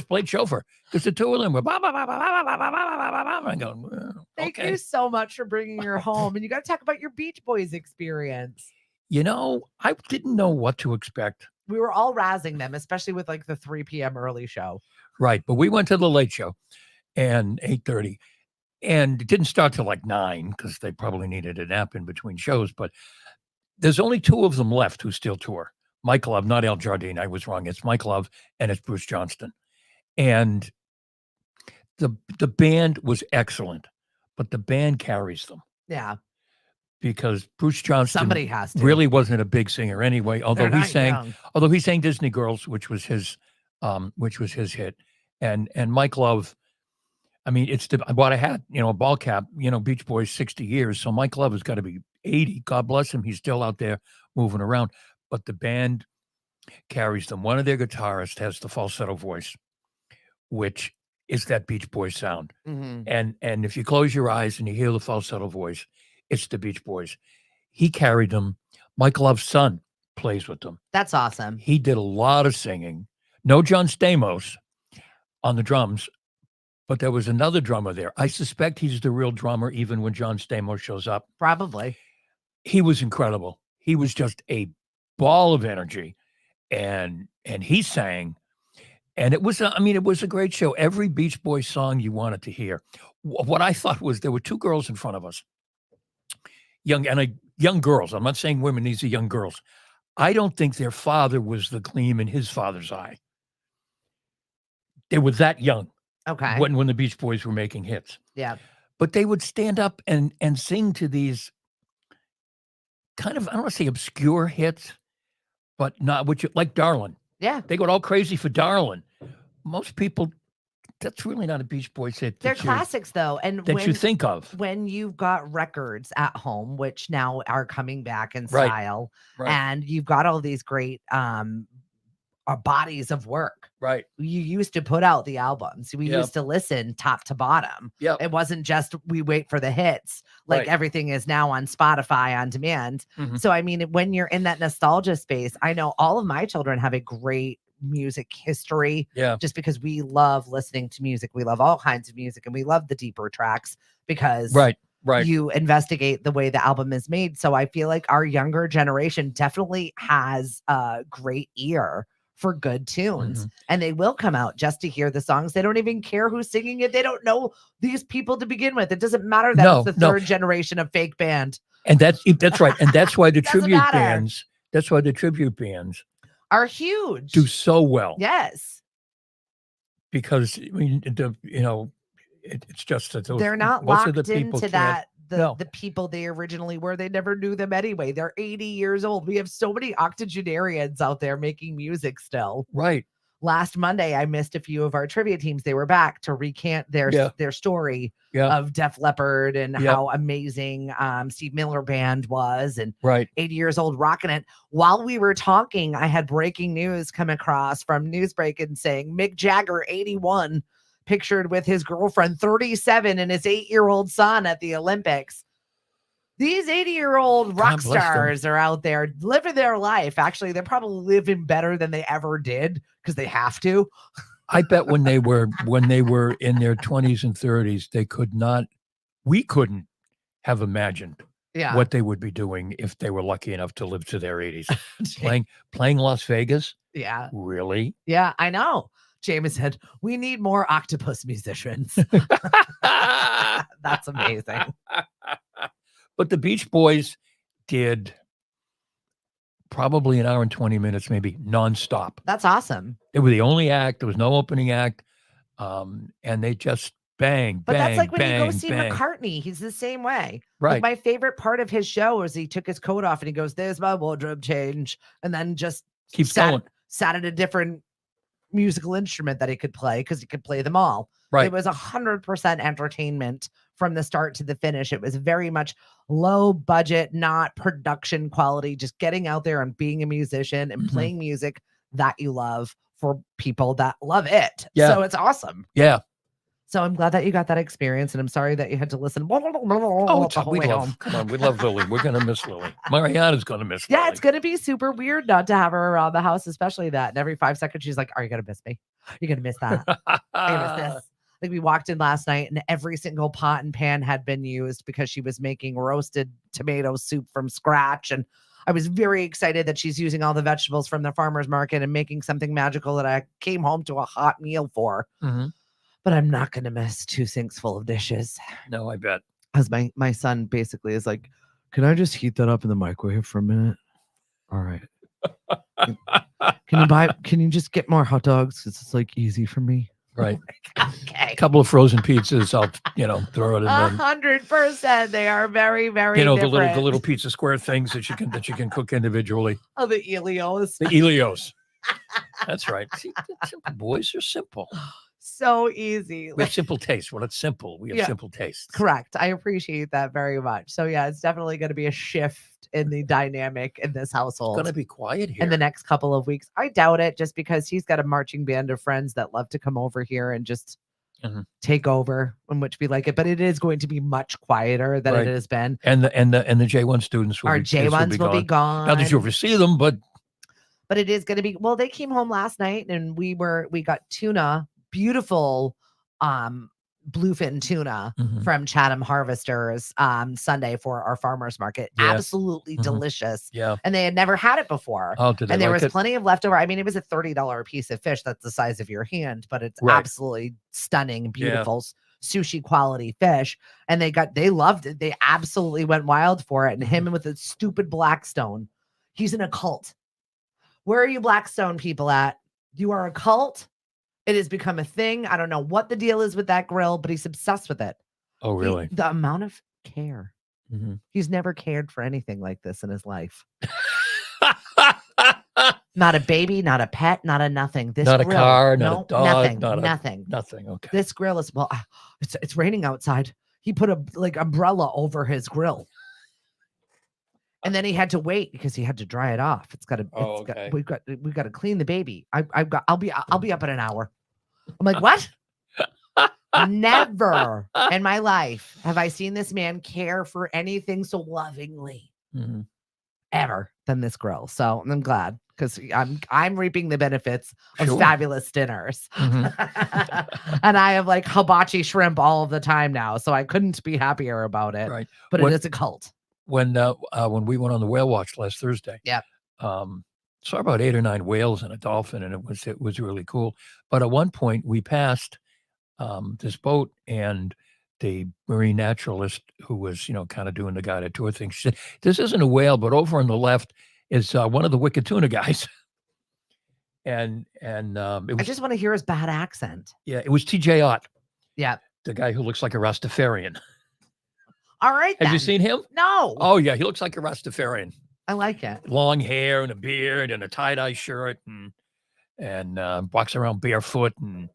Speaker 4: played chauffeur because the two of them were. I go,
Speaker 1: Thank
Speaker 4: okay.
Speaker 1: you so much for bringing her home. And you got to talk about your Beach Boys experience.
Speaker 4: You know, I didn't know what to expect.
Speaker 1: We were all razzing them, especially with like the 3 p.m. early show.
Speaker 4: Right, but we went to the late show, and 8:30, and it didn't start till like 9 because they probably needed a nap in between shows. But there's only 2 of them left who still tour. Mike Love, not Al Jardine. I was wrong. It's Mike Love and it's Bruce Johnston. And the band was excellent, but the band carries them
Speaker 1: Yeah,
Speaker 4: because Bruce Johnston
Speaker 1: somebody has to.
Speaker 4: really wasn't a big singer anyway. Although
Speaker 1: They're
Speaker 4: he
Speaker 1: not
Speaker 4: sang
Speaker 1: young.
Speaker 4: Disney Girls, which was his hit, and Mike Love. I mean, it's what I had, a ball cap, Beach Boys 60 years. So Mike Love has got to be 80. God bless him. He's still out there moving around. But the band carries them. One of their guitarists has the falsetto voice, which is that Beach Boys sound.
Speaker 1: Mhm.
Speaker 4: And if you close your eyes and you hear the falsetto voice, it's the Beach Boys. He carried them. Mike Love's son plays with them.
Speaker 1: That's awesome.
Speaker 4: He did a lot of singing. No John Stamos on the drums, but there was another drummer there. I suspect he's the real drummer, even when John Stamos shows up.
Speaker 1: Probably.
Speaker 4: He was incredible. He was just a ball of energy, and he sang, and it was a great show. Every Beach Boys song you wanted to hear. What I thought was there were 2 girls in front of us, young girls. I'm not saying women; these are young girls. I don't think their father was the gleam in his father's eye. They were that young.
Speaker 1: Okay.
Speaker 4: When the Beach Boys were making hits.
Speaker 1: Yeah.
Speaker 4: But they would stand up and sing to these kind of, I don't want to say obscure hits, but not like Darlin'.
Speaker 1: Yeah.
Speaker 4: They got all crazy for Darlin'. Most people, that's really not a Beach Boys hit.
Speaker 1: They're classics though. And
Speaker 4: that you think of.
Speaker 1: When you've got records at home, which now are coming back in
Speaker 4: Right.
Speaker 1: style,
Speaker 4: Right.
Speaker 1: and you've got all these great bodies of work.
Speaker 4: Right.
Speaker 1: You used to put out the albums. We
Speaker 4: Yep.
Speaker 1: used to listen top to bottom.
Speaker 4: Yep.
Speaker 1: It wasn't just we wait for the hits. Like
Speaker 4: Right.
Speaker 1: everything is now on Spotify on demand.
Speaker 4: Mhm.
Speaker 1: So I mean, when you're in that nostalgia space, I know all of my children have a great music history.
Speaker 4: Yeah.
Speaker 1: Just because we love listening to music. We love all kinds of music, and we love the deeper tracks because
Speaker 4: Right.
Speaker 1: you investigate the way the album is made. So I feel like our younger generation definitely has a great ear for good tunes, and they will come out just to hear the songs. They don't even care who's singing it. They don't know these people to begin with. It doesn't matter that it's the third generation of fake band.
Speaker 4: And that's right. And that's why the
Speaker 1: Doesn't
Speaker 4: tribute
Speaker 1: matter.
Speaker 4: bands,
Speaker 1: Are huge.
Speaker 4: do so well.
Speaker 1: Yes.
Speaker 4: Because I mean, it's just that
Speaker 1: They're not
Speaker 4: most of
Speaker 1: locked
Speaker 4: the people
Speaker 1: into
Speaker 4: can't-
Speaker 1: that.
Speaker 4: No.
Speaker 1: The people they originally were, they never knew them anyway. They're 80 years old. We have so many octogenarians out there making music still.
Speaker 4: Right.
Speaker 1: Last Monday, I missed a few of our trivia teams. They were back to recant their story of Def Leppard and how amazing Steve Miller Band was, and
Speaker 4: Right.
Speaker 1: 80 years old rocking it. While we were talking, I had breaking news come across from Newsbreak and saying Mick Jagger, 81, pictured with his girlfriend, 37, and his 8-year-old son at the Olympics. These 80-year-old rock
Speaker 4: God bless them.
Speaker 1: stars are out there living their life. Actually, they're probably living better than they ever did because they have to.
Speaker 4: I bet when they were in their 20s and 30s, we couldn't have imagined
Speaker 1: Yeah.
Speaker 4: what they would be doing if they were lucky enough to live to their 80s. Playing Las Vegas?
Speaker 1: Yeah.
Speaker 4: Really?
Speaker 1: Yeah, I know. James said, we need more octopus musicians. That's amazing.
Speaker 4: But the Beach Boys did probably an hour and 20 minutes, maybe nonstop.
Speaker 1: That's awesome.
Speaker 4: They were the only act. There was no opening act. And they just bang,
Speaker 1: But
Speaker 4: bang,
Speaker 1: that's like when
Speaker 4: bang,
Speaker 1: you go see
Speaker 4: bang.
Speaker 1: McCartney. He's the same way.
Speaker 4: Right.
Speaker 1: Like my favorite part of his show was he took his coat off and he goes, there's my wardrobe change. And then just
Speaker 4: Keeps going.
Speaker 1: sat at a different musical instrument that he could play because he could play them all.
Speaker 4: Right.
Speaker 1: It was 100% entertainment from the start to the finish. It was very much low budget, not production quality, just getting out there and being a musician and playing music that you love for people that love it.
Speaker 4: Yeah.
Speaker 1: So it's awesome.
Speaker 4: Yeah.
Speaker 1: So I'm glad that you got that experience, and I'm sorry that you had to listen.
Speaker 4: Oh,
Speaker 1: the whole way home.
Speaker 4: come on, we love Lily. We're gonna miss Lily. Mariana's gonna miss
Speaker 1: Yeah,
Speaker 4: Lily.
Speaker 1: it's gonna be super weird not to have her around the house, especially that. And every 5 seconds, she's like, "Are you gonna miss me? You're gonna miss that. Are you gonna miss this?" Like we walked in last night, and every single pot and pan had been used because she was making roasted tomato soup from scratch, and I was very excited that she's using all the vegetables from the farmer's market and making something magical that I came home to a hot meal for. But I'm not going to miss 2 sinks full of dishes.
Speaker 4: No, I bet.
Speaker 1: Because my son basically is like, can I just heat that up in the microwave for a minute? All right. Can you just get more hot dogs? Because it's like easy for me.
Speaker 4: Right.
Speaker 1: Okay.
Speaker 4: A couple of frozen pizzas. I'll throw it in there.
Speaker 1: 100%. They are very, very
Speaker 4: The
Speaker 1: different.
Speaker 4: little pizza square things that you can cook individually.
Speaker 1: Oh, the Elios.
Speaker 4: The Elios. That's right. See, simple boys are simple.
Speaker 1: So easy.
Speaker 4: We have simple taste. Well, it's simple. We have simple tastes.
Speaker 1: Correct. I appreciate that very much. So yeah, it's definitely going to be a shift in the dynamic in this household.
Speaker 4: It's going to be quiet here
Speaker 1: in the next couple of weeks. I doubt it, just because he's got a marching band of friends that love to come over here and just take over, in which we like it. But it is going to be much quieter than it has been.
Speaker 4: And the J1 students
Speaker 1: our J1s will be gone.
Speaker 4: Not that you ever see them, but
Speaker 1: it is going to be. Well, they came home last night, and we got tuna. Beautiful bluefin tuna from Chatham Harvesters Sunday for our farmers market.
Speaker 4: Yes.
Speaker 1: Absolutely delicious.
Speaker 4: Yeah.
Speaker 1: And they had never had it before.
Speaker 4: Oh, did they
Speaker 1: and there
Speaker 4: like
Speaker 1: was
Speaker 4: it?
Speaker 1: plenty of leftover. I mean, it was a $30 piece of fish that's the size of your hand, but it's absolutely stunning, beautiful sushi quality fish. And they loved it. They absolutely went wild for it. And him with the stupid Blackstone, he's in a cult. Where are you Blackstone people at? You are a cult. It has become a thing. I don't know what the deal is with that grill, but he's obsessed with it.
Speaker 4: Oh, really?
Speaker 1: The amount of care. He's never cared for anything like this in his life. Not a baby, not a pet, not a nothing. This
Speaker 4: not
Speaker 1: grill,
Speaker 4: a car, not a dog,
Speaker 1: nothing.
Speaker 4: Nothing. Okay.
Speaker 1: This grill is it's raining outside. He put a umbrella over his grill. And then he had to wait because he had to dry it off. We've got to clean the baby. I'll be up in an hour. I'm like, what? Never in my life have I seen this man care for anything so lovingly ever than this grill. So I'm glad, because I'm reaping the benefits of fabulous dinners. And I have like hibachi shrimp all of the time now. So I couldn't be happier about it.
Speaker 4: Right.
Speaker 1: But it is a cult.
Speaker 4: When we went on the whale watch last Thursday, saw about 8 or 9 whales and a dolphin, and it was really cool. But at one point we passed this boat, and the marine naturalist who was kind of doing the guided tour thing, she said, "This isn't a whale, but over on the left is one of the wicked tuna guys." and it was,
Speaker 1: I just want to hear his bad accent.
Speaker 4: Yeah, it was TJ Ott.
Speaker 1: Yeah,
Speaker 4: the guy who looks like a Rastafarian.
Speaker 1: All right.
Speaker 4: Have you seen him?
Speaker 1: No.
Speaker 4: Oh, yeah. He looks like a Rastafarian.
Speaker 1: I like it.
Speaker 4: Long hair and a beard and a tie-dye shirt, and walks around barefoot and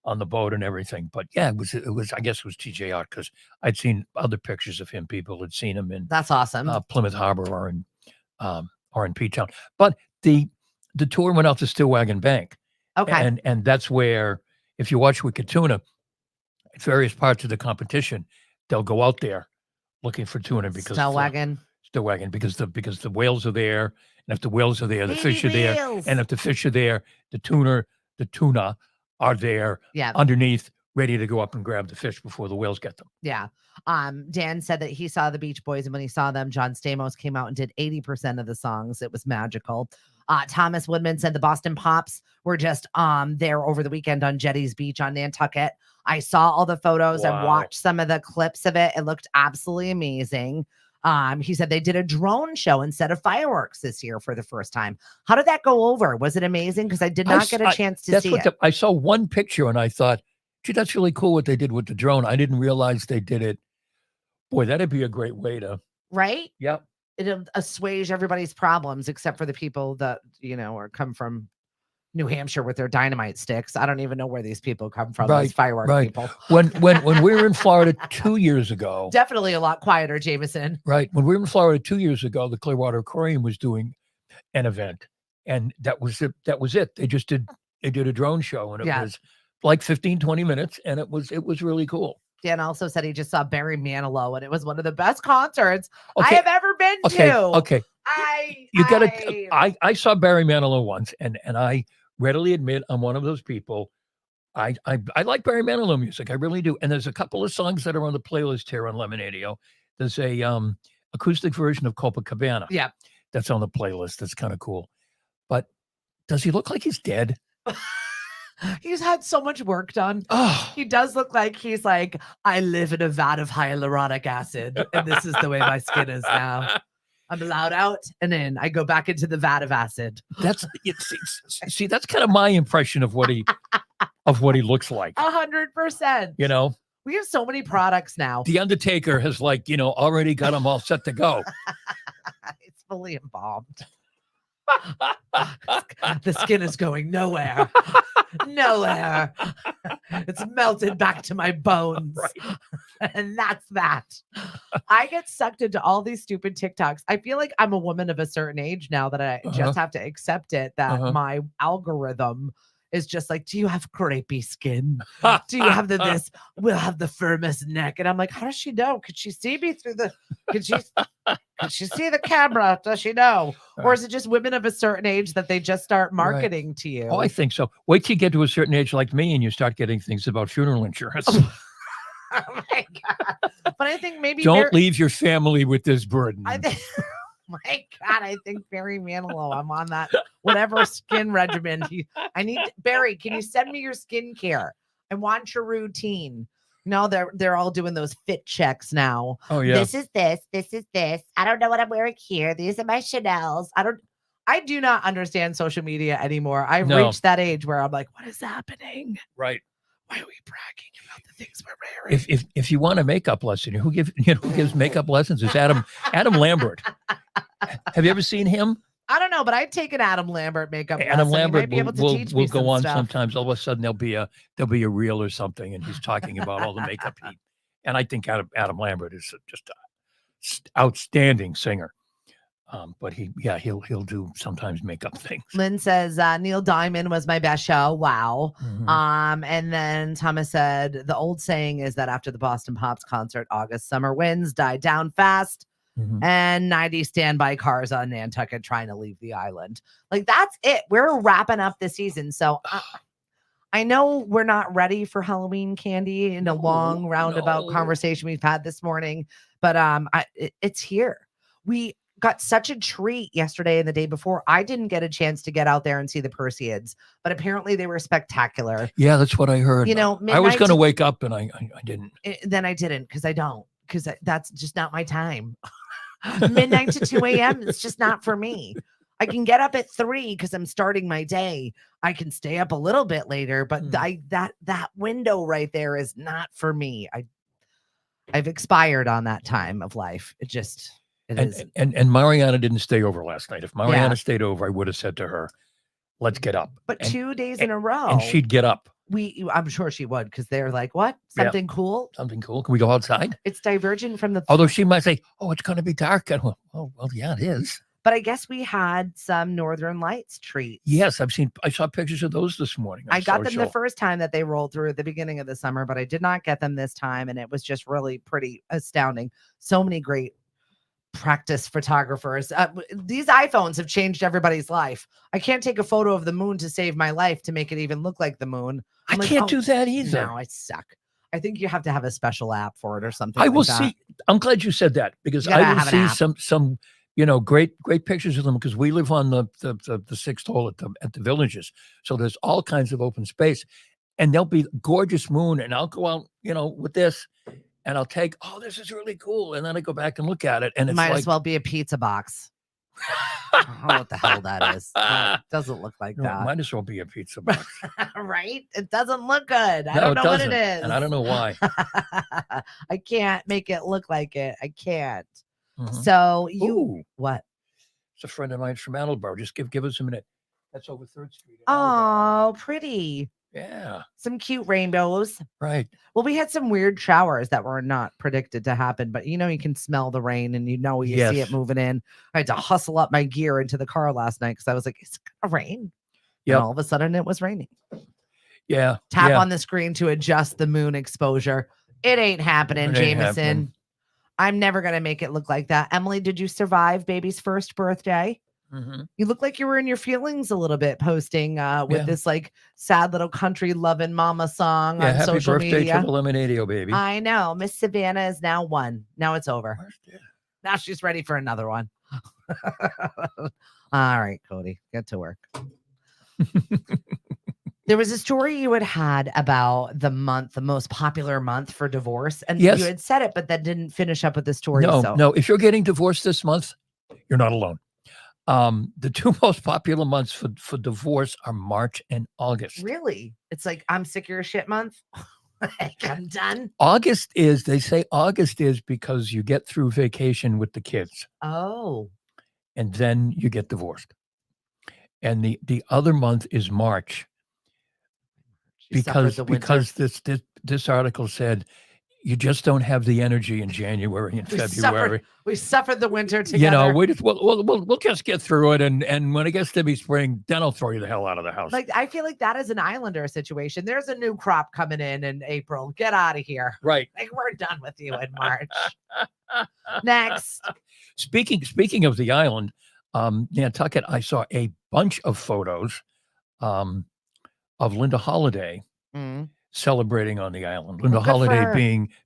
Speaker 4: on the boat and everything. But yeah, it was I guess it was TJ Ott, because I'd seen other pictures of him. People had seen him in
Speaker 1: That's awesome.
Speaker 4: Plymouth Harbor or in P-Town. But the tour went out to Stillwagon Bank.
Speaker 1: Okay.
Speaker 4: And that's where, if you watch Wicked Tuna, at various parts of the competition, they'll go out there looking for tuna because
Speaker 1: Stillwagon,
Speaker 4: because the whales are there, and if the whales are there, the fish are there, and if the fish are there, the tuna are there underneath, ready to go up and grab the fish before the whales get them.
Speaker 1: Yeah. Dan said that he saw the Beach Boys, and when he saw them, John Stamos came out and did 80% of the songs. It was magical. Thomas Woodman said the Boston Pops were just there over the weekend on Jetty's Beach on Nantucket. I saw all the photos and watched some of the clips of it. It looked absolutely amazing. He said they did a drone show instead of fireworks this year for the first time. How did that go over? Was it amazing? Because I did not get a chance to see it.
Speaker 4: I saw one picture and I thought, gee, that's really cool what they did with the drone. I didn't realize they did it. Boy, that'd be a great way to.
Speaker 1: Right?
Speaker 4: Yep.
Speaker 1: It'll assuage everybody's problems except for the people that, come from New Hampshire with their dynamite sticks. I don't even know where these people come from. Those firework people.
Speaker 4: When we were in Florida 2 years ago.
Speaker 1: Definitely a lot quieter, Jameson.
Speaker 4: Right. When we were in Florida 2 years ago, the Clearwater Aquarium was doing an event. And that was it. They did a drone show, and it was like 15, 20 minutes, and it was really cool.
Speaker 1: Dan also said he just saw Barry Manilow, and it was one of the best concerts I have ever been to.
Speaker 4: Okay. I saw Barry Manilow once, and I readily admit I'm one of those people. I like Barry Manilow music. I really do. And there's a couple of songs that are on the playlist here on Lemonadio. There's a acoustic version of Copacabana.
Speaker 1: Yeah.
Speaker 4: That's on the playlist. That's kind of cool. But does he look like he's dead?
Speaker 1: He's had so much work done.
Speaker 4: Oh.
Speaker 1: He does look like he's like, I live in a vat of hyaluronic acid, and this is the way my skin is now. I'm allowed out, and then I go back into the vat of acid.
Speaker 4: That's kind of my impression of what he looks like.
Speaker 1: 100%. We have so many products now.
Speaker 4: The Undertaker has already got them all set to go.
Speaker 1: It's fully embalmed. The skin is going nowhere. Nowhere. It's melted back to my bones. Right. And that's that. I get sucked into all these stupid TikToks. I feel like I'm a woman of a certain age now that I just have to accept it, that my algorithm is just like, do you have crepey skin? Do you have this? We'll have the firmest neck. And I'm like, how does she know? Could she see me through could she see the camera? Does she know? Or is it just women of a certain age that they just start marketing to you?
Speaker 4: Oh, I think so. Wait till you get to a certain age like me and you start getting things about funeral insurance.
Speaker 1: Oh my God. But I think maybe
Speaker 4: don't leave your family with this burden.
Speaker 1: My God, I think Barry Manilow, I'm on that whatever skin regimen. Barry, can you send me your skincare? I want your routine. No, they're all doing those fit checks now.
Speaker 4: Oh yeah.
Speaker 1: This is this. I don't know what I'm wearing here. These are my Chanels. I do not understand social media anymore. I've reached that age where I'm like, what is happening?
Speaker 4: Right.
Speaker 1: Why are we bragging about the things we're wearing?
Speaker 4: If you want a makeup lesson, who gives makeup lessons is Adam Lambert. Have you ever seen him?
Speaker 1: I don't know, but I'd take an Adam Lambert makeup
Speaker 4: Adam
Speaker 1: lesson.
Speaker 4: Lambert
Speaker 1: He might be able to teach me
Speaker 4: go on
Speaker 1: stuff.
Speaker 4: sometimes. All of a sudden there'll be a reel or something, and he's talking about all the makeup he. And I think Adam Lambert is just an outstanding singer. But he'll do sometimes makeup things.
Speaker 1: Lynn says Neil Diamond was my best show. Wow.
Speaker 4: Mm-hmm.
Speaker 1: And then Thomas said the old saying is that after the Boston Pops concert, August summer winds died down fast. Mm-hmm. And 90 standby cars on Nantucket trying to leave the island. Like, that's it. We're wrapping up the season. So I know we're not ready for Halloween candy in a long roundabout conversation we've had this morning, but it's here. We got such a treat yesterday and the day before. I didn't get a chance to get out there and see the Perseids, but apparently they were spectacular.
Speaker 4: Yeah, that's what I heard. I was going to wake up and I didn't.
Speaker 1: Then I didn't because that's just not my time. Midnight to 2 a.m. It's just not for me. I can get up at 3 because I'm starting my day. I can stay up a little bit later, but that window right there is not for me. I've expired on that time of life. It is.
Speaker 4: And Mariana didn't stay over last night. If Mariana stayed over, I would have said to her, let's get up.
Speaker 1: But 2 days in a row.
Speaker 4: And she'd get up.
Speaker 1: I'm sure she would, because they're like, what? Something cool?
Speaker 4: Something cool. Can we go outside?
Speaker 1: It's divergent from the.
Speaker 4: Although she might say, oh, it's going to be dark. And well, yeah, it is.
Speaker 1: But I guess we had some Northern Lights treats.
Speaker 4: Yes, I saw pictures of those this morning.
Speaker 1: I got them the first time that they rolled through at the beginning of the summer, but I did not get them this time. And it was just really pretty astounding. So many great practice photographers. These iPhones have changed everybody's life. I can't take a photo of the moon to save my life to make it even look like the moon.
Speaker 4: I
Speaker 1: I'm like,
Speaker 4: can't
Speaker 1: "Oh,
Speaker 4: do that either.
Speaker 1: no, I suck." I think you have to have a special app for it or something.
Speaker 4: I will
Speaker 1: like that.
Speaker 4: see. I'm glad you said that because
Speaker 1: You gotta
Speaker 4: I will
Speaker 1: have an
Speaker 4: see
Speaker 1: app.
Speaker 4: some great pictures of them because we live on the sixth hole at the Villages, so there's all kinds of open space, and there'll be gorgeous moon, and I'll go out with this, and I'll take, oh, this is really cool, and then I go back and look at it, and
Speaker 1: It
Speaker 4: it's
Speaker 1: might
Speaker 4: like,
Speaker 1: as well be a pizza box. I don't know what the hell that is. That doesn't look like
Speaker 4: No, it
Speaker 1: that.
Speaker 4: might as well be a pizza box.
Speaker 1: Right? It doesn't look good. I
Speaker 4: No,
Speaker 1: don't
Speaker 4: it
Speaker 1: know what it
Speaker 4: doesn't,
Speaker 1: is.
Speaker 4: and I don't know why.
Speaker 1: I can't make it look like it. I can't.
Speaker 4: Mhm.
Speaker 1: So you
Speaker 4: Ooh,
Speaker 1: what?
Speaker 4: it's a friend of mine from Attleboro. Just give us a minute. That's over 3rd Street. in Attleboro.
Speaker 1: Oh, pretty.
Speaker 4: Yeah,
Speaker 1: Some cute rainbows.
Speaker 4: right.
Speaker 1: Well, we had some weird showers that were not predicted to happen, but you can smell the rain and you see
Speaker 4: Yes.
Speaker 1: it moving in. I had to hustle up my gear into the car last night because I was like, it's gonna rain.
Speaker 4: Yep.
Speaker 1: And all of a sudden it was raining.
Speaker 4: Yeah.
Speaker 1: Tap
Speaker 4: yeah.
Speaker 1: on the screen to adjust the moon exposure. It ain't happening,
Speaker 4: It ain't
Speaker 1: Jameson.
Speaker 4: happening.
Speaker 1: I'm never gonna make it look like that. Emily, did you survive baby's first birthday?
Speaker 4: Mhm.
Speaker 1: You look like you were in your feelings a little bit posting with
Speaker 4: Yeah.
Speaker 1: this like sad little country loving mama song
Speaker 4: Yeah,
Speaker 1: on
Speaker 4: happy
Speaker 1: social
Speaker 4: birthday
Speaker 1: media.
Speaker 4: to the Lemonadio baby.
Speaker 1: I know. Miss Savannah is now 1. Now it's over.
Speaker 4: Where's Dad?
Speaker 1: Now she's ready for another one. All right, Cody, get to work. There was a story you had about the most popular month for divorce. And
Speaker 4: Yes.
Speaker 1: you had said it, but then didn't finish up with the story.
Speaker 4: No. If you're getting divorced this month, you're not alone. The 2 most popular months for divorce are March and August.
Speaker 1: Really? It's like, I'm sick of your shit month. I'm done.
Speaker 4: They say August is because you get through vacation with the kids
Speaker 1: Oh,
Speaker 4: and then you get divorced. And the other month is March
Speaker 1: you suffered
Speaker 4: because
Speaker 1: the winter.
Speaker 4: this article said you just don't have the energy in January and February.
Speaker 1: We suffered the winter together.
Speaker 4: We'll just get through it, and when it gets to be spring, then I'll throw you the hell out of the house.
Speaker 1: Like, I feel like that is an Islander situation. There's a new crop coming in April. Get out of here.
Speaker 4: Right.
Speaker 1: Like, we're done with you in March. Next.
Speaker 4: Speaking of the island, Nantucket, I saw a bunch of photos of Linda Holiday celebrating on the island. Linda
Speaker 1: Well, good for
Speaker 4: Holiday
Speaker 1: her.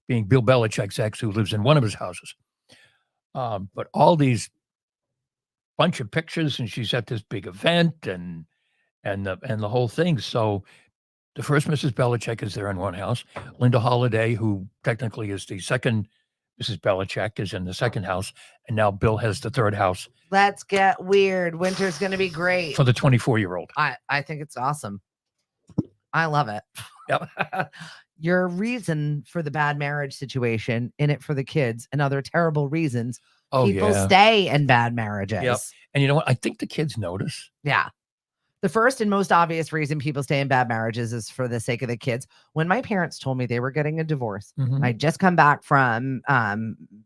Speaker 4: being Bill Belichick's ex, who lives in one of his houses. But all these bunch of pictures, and she's at this big event, and the whole thing. So the first Mrs. Belichick is there in one house. Linda Holiday, who technically is the second Mrs. Belichick, is in the second house, and now Bill has the third house
Speaker 1: Let's get weird. Winter's going to be great.
Speaker 4: for the 24-year-old.
Speaker 1: I think it's awesome. I love it.
Speaker 4: Yep.
Speaker 1: Your reason for the bad marriage situation, in it for the kids, and other terrible reasons.
Speaker 4: Oh,
Speaker 1: People
Speaker 4: yeah.
Speaker 1: stay in bad marriages.
Speaker 4: Yep. And you know what? I think the kids notice.
Speaker 1: Yeah. The first and most obvious reason people stay in bad marriages is for the sake of the kids. When my parents told me they were getting a divorce,
Speaker 4: Mhm.
Speaker 1: I'd just come back from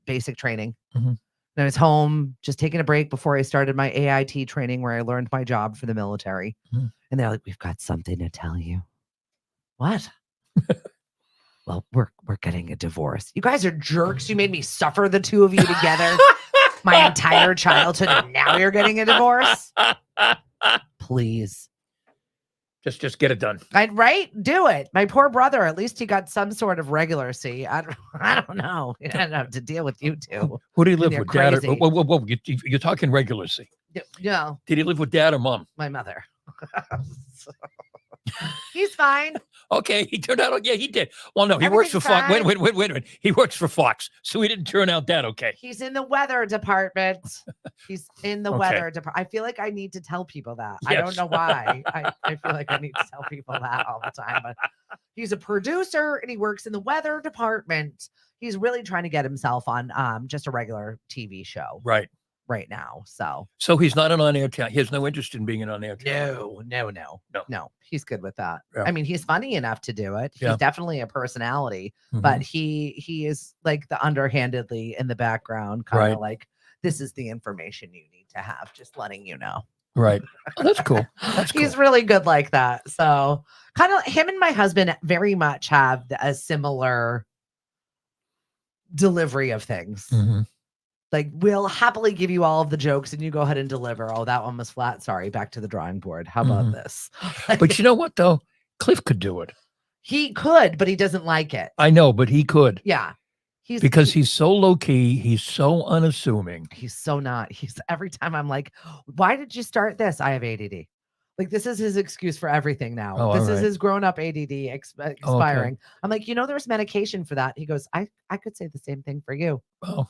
Speaker 1: basic training.
Speaker 4: Mhm.
Speaker 1: And I was home just taking a break before I started my AIT training where I learned my job for the military.
Speaker 4: Mhm.
Speaker 1: And they're like, we've got something to tell you. What? Well, we're getting a divorce. You guys are jerks. You made me suffer, the two of you together, my entire childhood, and now you're getting a divorce? Please.
Speaker 4: Just get it done.
Speaker 1: Right? Do it. My poor brother, at least he got some sort of regularcy. I don't know. He didn't have to deal with you two.
Speaker 4: Who do you live
Speaker 1: They're
Speaker 4: with, dad?
Speaker 1: crazy.
Speaker 4: Whoa. You're talking regularcy.
Speaker 1: No,
Speaker 4: Did he live with dad or mom?
Speaker 1: my mother. He's fine.
Speaker 4: Okay, he turned out. Yeah, he did. Well, no, he works for
Speaker 1: Everything's
Speaker 4: Fox.
Speaker 1: fine.
Speaker 4: Wait a minute. He works for Fox, so he didn't turn out that okay.
Speaker 1: He's in the weather department. He's in the
Speaker 4: Okay.
Speaker 1: weather department. I feel like I need to tell people that. I don't
Speaker 4: Yes.
Speaker 1: know why. I feel like I need to tell people that all the time. But he's a producer and he works in the weather department. He's really trying to get himself on just a regular TV show
Speaker 4: Right.
Speaker 1: right now. So
Speaker 4: So he's not an on-air talent. He has no interest in being an on-air talent.
Speaker 1: no. He's good with that.
Speaker 4: Yeah.
Speaker 1: I mean, he's funny enough to do it. He's
Speaker 4: Yeah.
Speaker 1: definitely a personality,
Speaker 4: Mhm.
Speaker 1: but he is like the underhandedly in the background, kind of
Speaker 4: Right.
Speaker 1: like, this is the information you need to have, just letting you know.
Speaker 4: Right. Oh, that's cool. That's
Speaker 1: He's
Speaker 4: cool.
Speaker 1: really good like that. So kind of him and my husband very much have a similar delivery of things.
Speaker 4: Mhm.
Speaker 1: Like, we'll happily give you all of the jokes and you go ahead and deliver. Oh, that one was flat. Sorry, back to the drawing board. How about this?
Speaker 4: But you know what, though? Cliff could do it.
Speaker 1: He could, but he doesn't like it.
Speaker 4: I know, but he could.
Speaker 1: Yeah.
Speaker 4: Because he's so low key, he's so unassuming.
Speaker 1: He's so not. He's every time I'm like, why did you start this? I have ADD. Like, this is his excuse for everything now.
Speaker 4: Oh,
Speaker 1: this is
Speaker 4: right.
Speaker 1: his grown-up ADD expiring.
Speaker 4: Okay.
Speaker 1: I'm like, there's medication for that. He goes, I could say the same thing for you.
Speaker 4: Oh.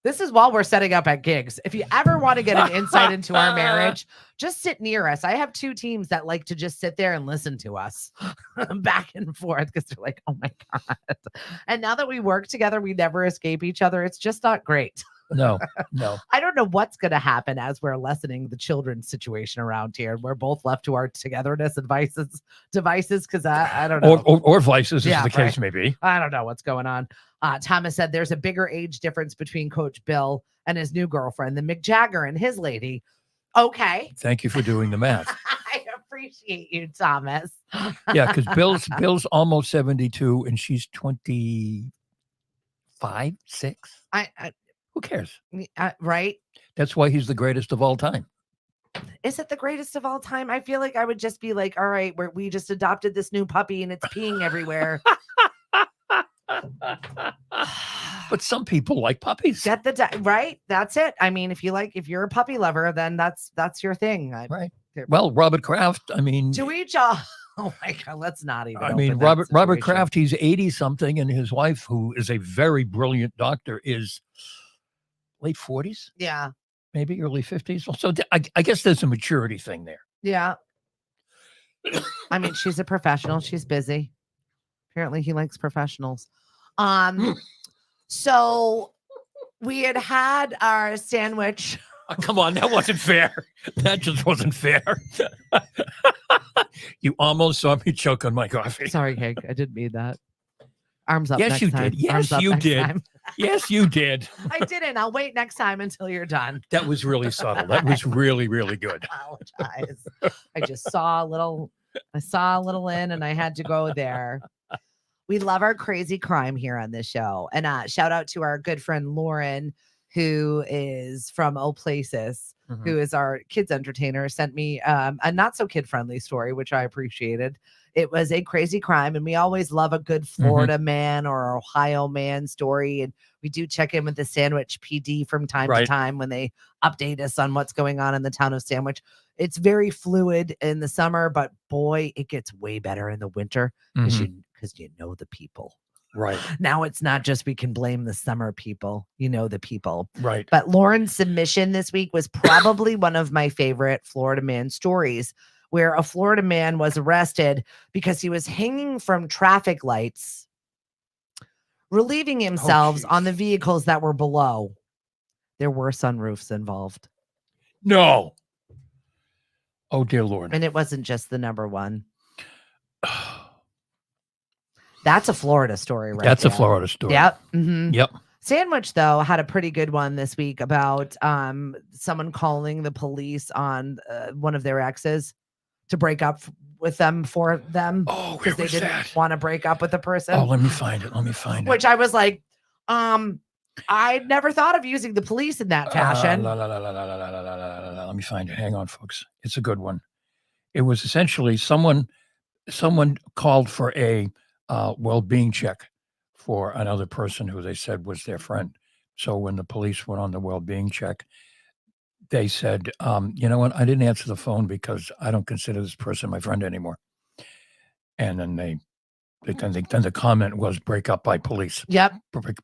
Speaker 1: This is while we're setting up at gigs. If you ever want to get an insight into our marriage, just sit near us. I have 2 teams that like to just sit there and listen to us back and forth because they're like, oh my God. And now that we work together, we never escape each other. It's just not great.
Speaker 4: No.
Speaker 1: I don't know what's going to happen as we're lessening the children's situation around here. We're both left to our togetherness and devices because I don't know.
Speaker 4: Or vices, as the case may be.
Speaker 1: I don't know what's going on. Thomas said there's a bigger age difference between Coach Bill and his new girlfriend than Mick Jagger and his lady. Okay.
Speaker 4: Thank you for doing the math.
Speaker 1: I appreciate you, Thomas.
Speaker 4: Yeah, because Bill's almost 72 and she's 25, 6. Who cares?
Speaker 1: Right?
Speaker 4: That's why he's the greatest of all time.
Speaker 1: Is it the greatest of all time? I feel like I would just be like, all right, we just adopted this new puppy and it's peeing everywhere.
Speaker 4: But some people like puppies.
Speaker 1: Right? That's it. I mean, if you're a puppy lover, then that's your thing.
Speaker 4: Right. Well, Robert Kraft, I mean.
Speaker 1: To each all. Oh my God, let's not even.
Speaker 4: I mean, Robert Kraft, he's 80 something, and his wife, who is a very brilliant doctor, is late 40s.
Speaker 1: Yeah.
Speaker 4: Maybe early 50s. So I guess there's a maturity thing there.
Speaker 1: Yeah. I mean, she's a professional. She's busy. Apparently he likes professionals. So we had our sandwich.
Speaker 4: Oh, come on, that wasn't fair. That just wasn't fair. You almost saw me choke on my coffee.
Speaker 1: Sorry, Hank. I didn't mean that. Arms up.
Speaker 4: Yes, you did. Yes, you did. Yes, you did.
Speaker 1: I didn't. I'll wait next time until you're done.
Speaker 4: That was really subtle. That was really, really good.
Speaker 1: I apologize. I just saw a little in and I had to go there. We love our crazy crime here on this show. And shout out to our good friend Lauren, who is from O Places, who is our kids entertainer, sent me a not so kid friendly story, which I appreciated. It was a crazy crime, and we always love a good Florida man or Ohio man story. And we do check in with the Sandwich PD from time to time when they update us on what's going on in the town of Sandwich. It's very fluid in the summer, but boy, it gets way better in the winter because you know the people.
Speaker 4: Right.
Speaker 1: Now it's not just we can blame the summer people, the people.
Speaker 4: Right.
Speaker 1: But Lauren's submission this week was probably one of my favorite Florida man stories, where a Florida man was arrested because he was hanging from traffic lights, relieving himself on the vehicles that were below. There were sunroofs involved.
Speaker 4: No. Oh, dear Lord.
Speaker 1: And it wasn't just the number one. That's a Florida story, right?
Speaker 4: That's a Florida story.
Speaker 1: Yep. Mm-hmm.
Speaker 4: Yep.
Speaker 1: Sandwich, though, had a pretty good one this week about someone calling the police on one of their exes to break up with them for them.
Speaker 4: Oh,
Speaker 1: because they didn't want to break up with the person.
Speaker 4: Oh, let me find it.
Speaker 1: Which I was like, I never thought of using the police in that fashion.
Speaker 4: Let me find it. Hang on, folks. It's a good one. It was essentially someone called for a well-being check for another person who they said was their friend. So when the police went on the well-being check, they said, you know what? I didn't answer the phone because I don't consider this person my friend anymore. And then then the comment was break up by police.
Speaker 1: Yep.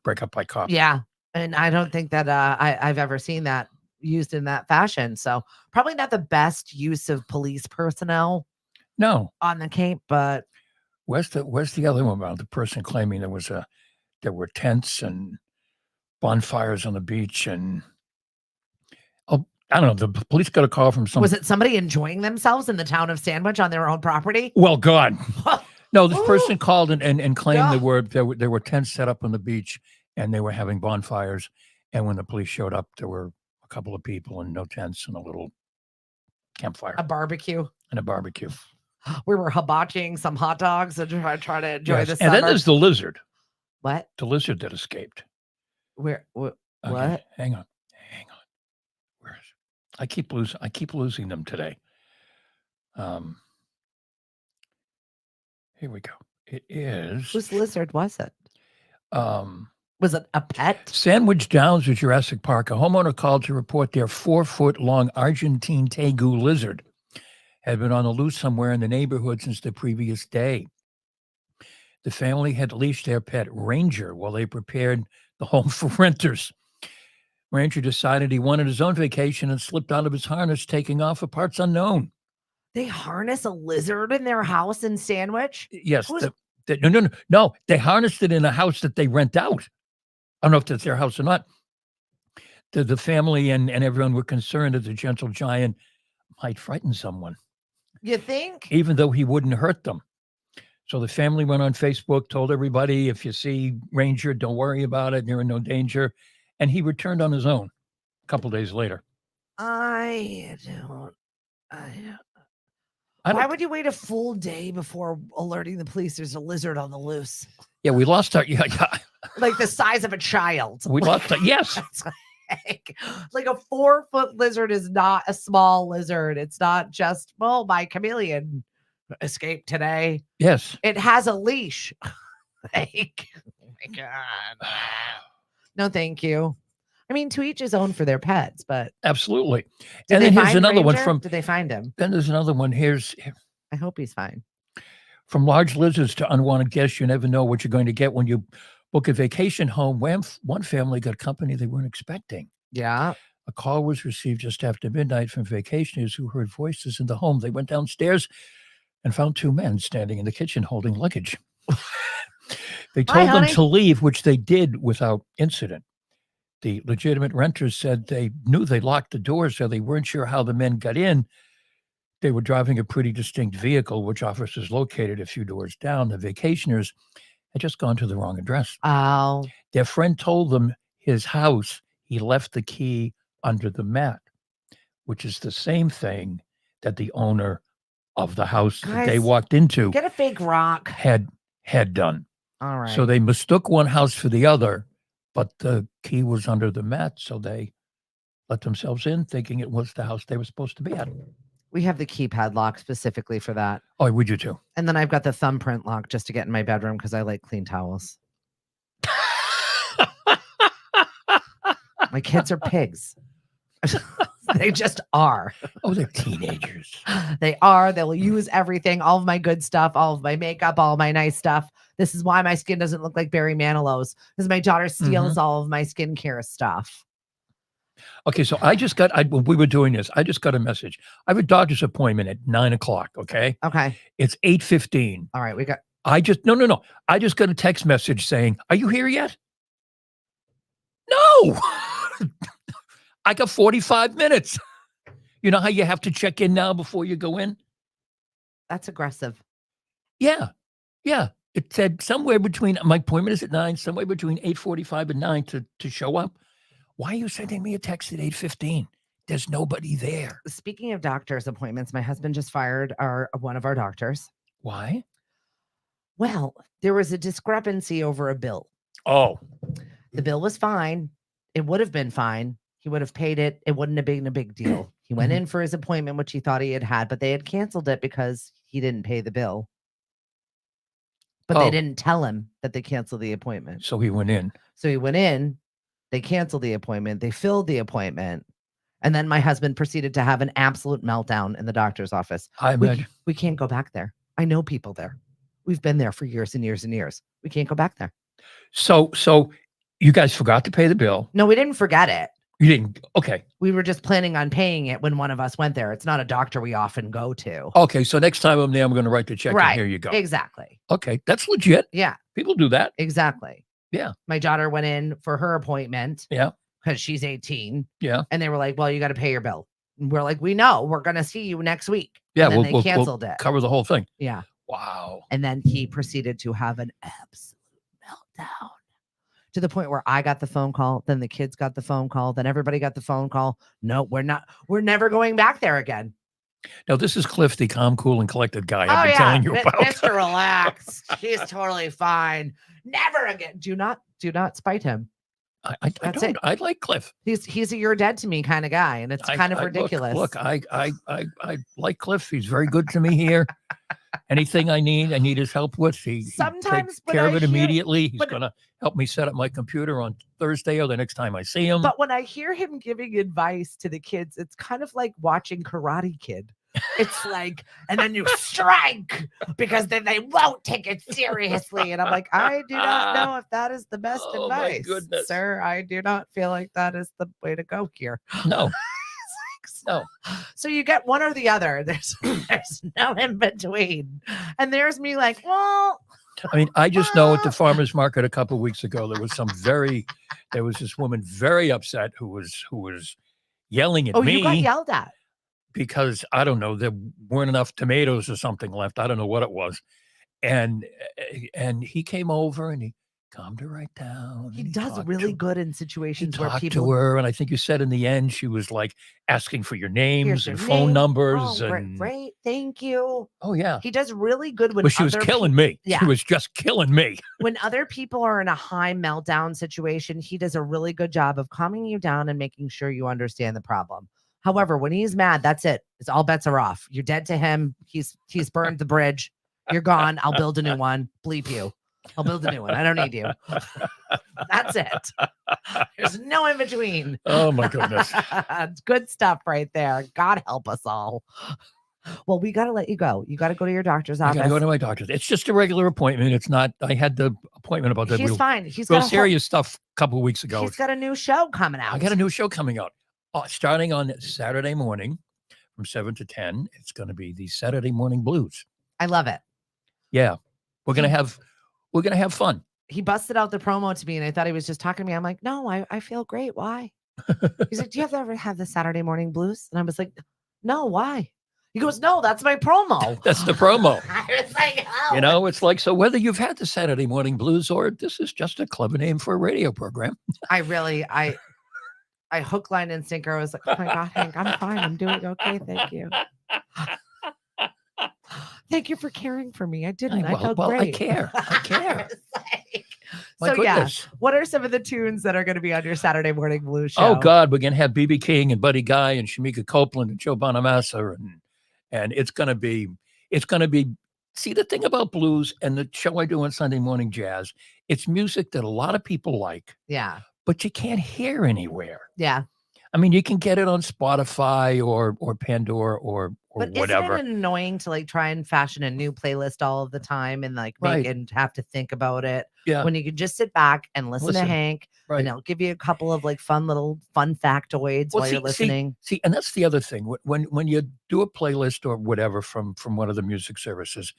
Speaker 4: Break up by cops.
Speaker 1: Yeah. And I don't think that I've ever seen that used in that fashion. So probably not the best use of police personnel.
Speaker 4: No.
Speaker 1: On the Cape, but
Speaker 4: where's the other one about the person claiming there were tents and bonfires on the beach and I don't know. The police got a call from someone.
Speaker 1: Was it somebody enjoying themselves in the town of Sandwich on their own property?
Speaker 4: Well, God. No, this person called and claimed there were tents set up on the beach and they were having bonfires. And when the police showed up, there were a couple of people and no tents and a little campfire.
Speaker 1: A barbecue. We were hibachiing some hot dogs and try to enjoy the summer.
Speaker 4: And then there's the lizard.
Speaker 1: What?
Speaker 4: The lizard that escaped.
Speaker 1: Where
Speaker 4: Okay,
Speaker 1: What?
Speaker 4: hang on. Where is it? I keep losing them today. Um, Here we go. It is
Speaker 1: Whose lizard was it?
Speaker 4: um,
Speaker 1: Was it a pet?
Speaker 4: Sandwich Downs at Jurassic Park. A homeowner called to report their 4-foot-long Argentine tegu lizard had been on the loose somewhere in the neighborhood since the previous day. The family had leashed their pet Ranger while they prepared the home for renters. Ranger decided he wanted his own vacation and slipped out of his harness, taking off for parts unknown.
Speaker 1: They harness a lizard in their house in Sandwich?
Speaker 4: Yes.
Speaker 1: Who's-
Speaker 4: No. They harnessed it in a house that they rent out. I don't know if that's their house or not. The family and everyone were concerned that the gentle giant might frighten someone,
Speaker 1: You think?
Speaker 4: even though he wouldn't hurt them. So the family went on Facebook, told everybody, if you see Ranger, don't worry about it. You're in no danger. And he returned on his own a couple days later.
Speaker 1: I don't.
Speaker 4: I
Speaker 1: Why
Speaker 4: don't-
Speaker 1: would you wait a full day before alerting the police there's a lizard on the loose?
Speaker 4: Yeah, we lost our. Yeah,
Speaker 1: Like the size of a child.
Speaker 4: we lost. Yes.
Speaker 1: It's like a 4-foot lizard is not a small lizard. It's not just, well, my chameleon escaped today.
Speaker 4: Yes.
Speaker 1: It has a leash. Like, oh my God. No, thank you. I mean, to each his own for their pets, but
Speaker 4: Absolutely.
Speaker 1: did
Speaker 4: And
Speaker 1: they
Speaker 4: then here's
Speaker 1: find
Speaker 4: another one
Speaker 1: Ranger?
Speaker 4: from.
Speaker 1: Did they find him?
Speaker 4: Then there's another one. Here's
Speaker 1: I hope he's fine.
Speaker 4: from large lizards to unwanted guests. You never know what you're going to get when you book a vacation home. One family got company they weren't expecting.
Speaker 1: Yeah.
Speaker 4: A call was received just after midnight from vacationers who heard voices in the home. They went downstairs and found 2 men standing in the kitchen holding luggage. They
Speaker 1: Hi,
Speaker 4: told them
Speaker 1: honey.
Speaker 4: to leave, which they did without incident. The legitimate renters said they knew they locked the doors, so they weren't sure how the men got in. They were driving a pretty distinct vehicle, which officers located a few doors down. The vacationers had just gone to the wrong address.
Speaker 1: Oh,
Speaker 4: Their friend told them his house, he left the key under the mat, which is the same thing that the owner of the house that they
Speaker 1: Guys,
Speaker 4: walked into
Speaker 1: get a fake rock.
Speaker 4: had done.
Speaker 1: All right.
Speaker 4: So they mistook one house for the other, but the key was under the mat, so they let themselves in thinking it was the house they were supposed to be at.
Speaker 1: We have the keypad lock specifically for that.
Speaker 4: Oh, would you too?
Speaker 1: And then I've got the thumbprint lock just to get in my bedroom because I like clean towels. My kids are pigs. They just are.
Speaker 4: Oh, they're teenagers.
Speaker 1: They are. They'll use everything, all of my good stuff, all of my makeup, all of my nice stuff. This is why my skin doesn't look like Barry Manilow's, because my daughter steals all of my skincare stuff.
Speaker 4: Okay, so when we were doing this, I just got a message. I have a doctor's appointment at 9:00. Okay,
Speaker 1: Okay.
Speaker 4: it's 8:15.
Speaker 1: All right. We got.
Speaker 4: No. I just got a text message saying, "Are you here yet?" No, I got 45 minutes. You know how you have to check in now before you go in?
Speaker 1: That's aggressive.
Speaker 4: Yeah. It said somewhere between my appointment is at 9, somewhere between 8:45 and 9 to show up. Why are you sending me a text at 8:15? There's nobody there.
Speaker 1: Speaking of doctor's appointments, my husband just fired one of our doctors.
Speaker 4: Why?
Speaker 1: Well, there was a discrepancy over a bill.
Speaker 4: Oh,
Speaker 1: The bill was fine. It would have been fine. He would have paid it. It wouldn't have been a big deal. He went in for his appointment, which he thought he had, but they had canceled it because he didn't pay the bill. But they
Speaker 4: Oh.
Speaker 1: didn't tell him that they canceled the appointment.
Speaker 4: so he went in.
Speaker 1: So he went in, they canceled the appointment, they filled the appointment, and then my husband proceeded to have an absolute meltdown in the doctor's office.
Speaker 4: I imagine.
Speaker 1: We can't go back there. I know people there. We've been there for years and years and years. We can't go back there.
Speaker 4: So you guys forgot to pay the bill.
Speaker 1: No, we didn't forget it.
Speaker 4: You didn't. Okay.
Speaker 1: We were just planning on paying it when one of us went there. It's not a doctor we often go to.
Speaker 4: Okay. So next time I'm there, I'm going to write the check.
Speaker 1: Right.
Speaker 4: And here you go.
Speaker 1: Exactly.
Speaker 4: Okay. That's legit.
Speaker 1: Yeah,
Speaker 4: People do that.
Speaker 1: exactly.
Speaker 4: Yeah.
Speaker 1: My daughter went in for her appointment.
Speaker 4: Yeah.
Speaker 1: Because she's 18.
Speaker 4: Yeah.
Speaker 1: And they were like, well, you got to pay your bill. And we're like, we know. We're going to see you next week.
Speaker 4: Yeah.
Speaker 1: And then
Speaker 4: We'll
Speaker 1: they canceled it.
Speaker 4: cover the whole thing.
Speaker 1: Yeah.
Speaker 4: Wow.
Speaker 1: And then he proceeded to have an absolute meltdown to the point where I got the phone call. Then the kids got the phone call. Then everybody got the phone call. No, we're not. We're never going back there again.
Speaker 4: Now, this is Cliff, the calm, cool, and collected guy I've been telling you about.
Speaker 1: Mr. Relax. He's totally fine. Never again. Do not spite him.
Speaker 4: I
Speaker 1: That's
Speaker 4: don't.
Speaker 1: it.
Speaker 4: I like Cliff.
Speaker 1: He's a you're dead to me kind of guy, and it's kind of ridiculous.
Speaker 4: Look, I like Cliff. He's very good to me here. Anything I need his help with. He
Speaker 1: Sometimes
Speaker 4: takes
Speaker 1: when
Speaker 4: care of
Speaker 1: I
Speaker 4: it
Speaker 1: hear-
Speaker 4: immediately. He's
Speaker 1: but-
Speaker 4: gonna help me set up my computer on Thursday or the next time I see him.
Speaker 1: But when I hear him giving advice to the kids, it's kind of like watching Karate Kid. It's like, and then you strike because then they won't take it seriously. And I'm like, I do not know if that is the best
Speaker 4: Oh, my
Speaker 1: advice,
Speaker 4: goodness.
Speaker 1: sir. I do not feel like that is the way to go here.
Speaker 4: No. No.
Speaker 1: So you get one or the other. There's no in between. And there's me like, well,
Speaker 4: I mean, I just know at the farmer's market a couple of weeks ago, there was this woman very upset who was yelling at me.
Speaker 1: You got yelled at.
Speaker 4: Because I don't know, there weren't enough tomatoes or something left. I don't know what it was. And he came over and he calmed her right down.
Speaker 1: He does really good in situations where people
Speaker 4: to her, and I think you said in the end she was like asking for your names
Speaker 1: Here's your
Speaker 4: and phone
Speaker 1: name.
Speaker 4: numbers.
Speaker 1: Oh,
Speaker 4: and
Speaker 1: great, thank you.
Speaker 4: Oh yeah,
Speaker 1: He does really good when
Speaker 4: but she was killing me.
Speaker 1: Yeah.
Speaker 4: She was just killing me.
Speaker 1: When other people are in a high meltdown situation, he does a really good job of calming you down and making sure you understand the problem. However, when he's mad, that's it. It's all bets are off. You're dead to him. He's burned the bridge. You're gone. I'll build a new one. Bleep you. I'll build a new one. I don't need you. That's it. There's no in between.
Speaker 4: Oh my goodness.
Speaker 1: It's good stuff right there. God help us all. Well, we got to let you go. You got to go to your doctor's office.
Speaker 4: I got to go to my doctor's. It's just a regular appointment. It's not. I had the appointment about that.
Speaker 1: He's fine. He's
Speaker 4: real
Speaker 1: got
Speaker 4: serious stuff a couple of weeks ago.
Speaker 1: He's got a new show coming out.
Speaker 4: I got a new show coming out. Starting on Saturday morning from 7 to 10. It's going to be the Saturday Morning Blues.
Speaker 1: I love it.
Speaker 4: Yeah. We're going to have fun.
Speaker 1: He busted out the promo to me and I thought he was just talking to me. I'm like, no, I feel great. Why? He's like, do you ever have the Saturday Morning Blues? And I was like, no, why? He goes, no, that's my promo.
Speaker 4: That's the promo.
Speaker 1: I was like, oh.
Speaker 4: You know, it's like, so whether you've had the Saturday Morning Blues or this is just a clever name for a radio program.
Speaker 1: I hook, line, and sinker. I was like, oh my God, Hank, I'm fine. I'm doing okay. Thank you. Thank you for caring for me. I didn't. I felt great.
Speaker 4: I care. I care.
Speaker 1: So goodness. Yeah, what are some of the tunes that are going to be on your Saturday Morning Blues show?
Speaker 4: Oh God, we're going to have B.B. King and Buddy Guy and Shamika Copeland and Joe Bonamassa and it's going to be. See, the thing about blues and the show I do on Sunday Morning Jazz, it's music that a lot of people like.
Speaker 1: Yeah.
Speaker 4: But you can't hear anywhere.
Speaker 1: Yeah.
Speaker 4: I mean, you can get it on Spotify or Pandora or whatever.
Speaker 1: Isn't it annoying to like try and fashion a new playlist all of the time and like make and have to think about it?
Speaker 4: Yeah.
Speaker 1: When you could just sit back and listen to Hank, and he'll give you a couple of like fun factoids while you're listening.
Speaker 4: See, and that's the other thing. When you do a playlist or whatever from one of the music services,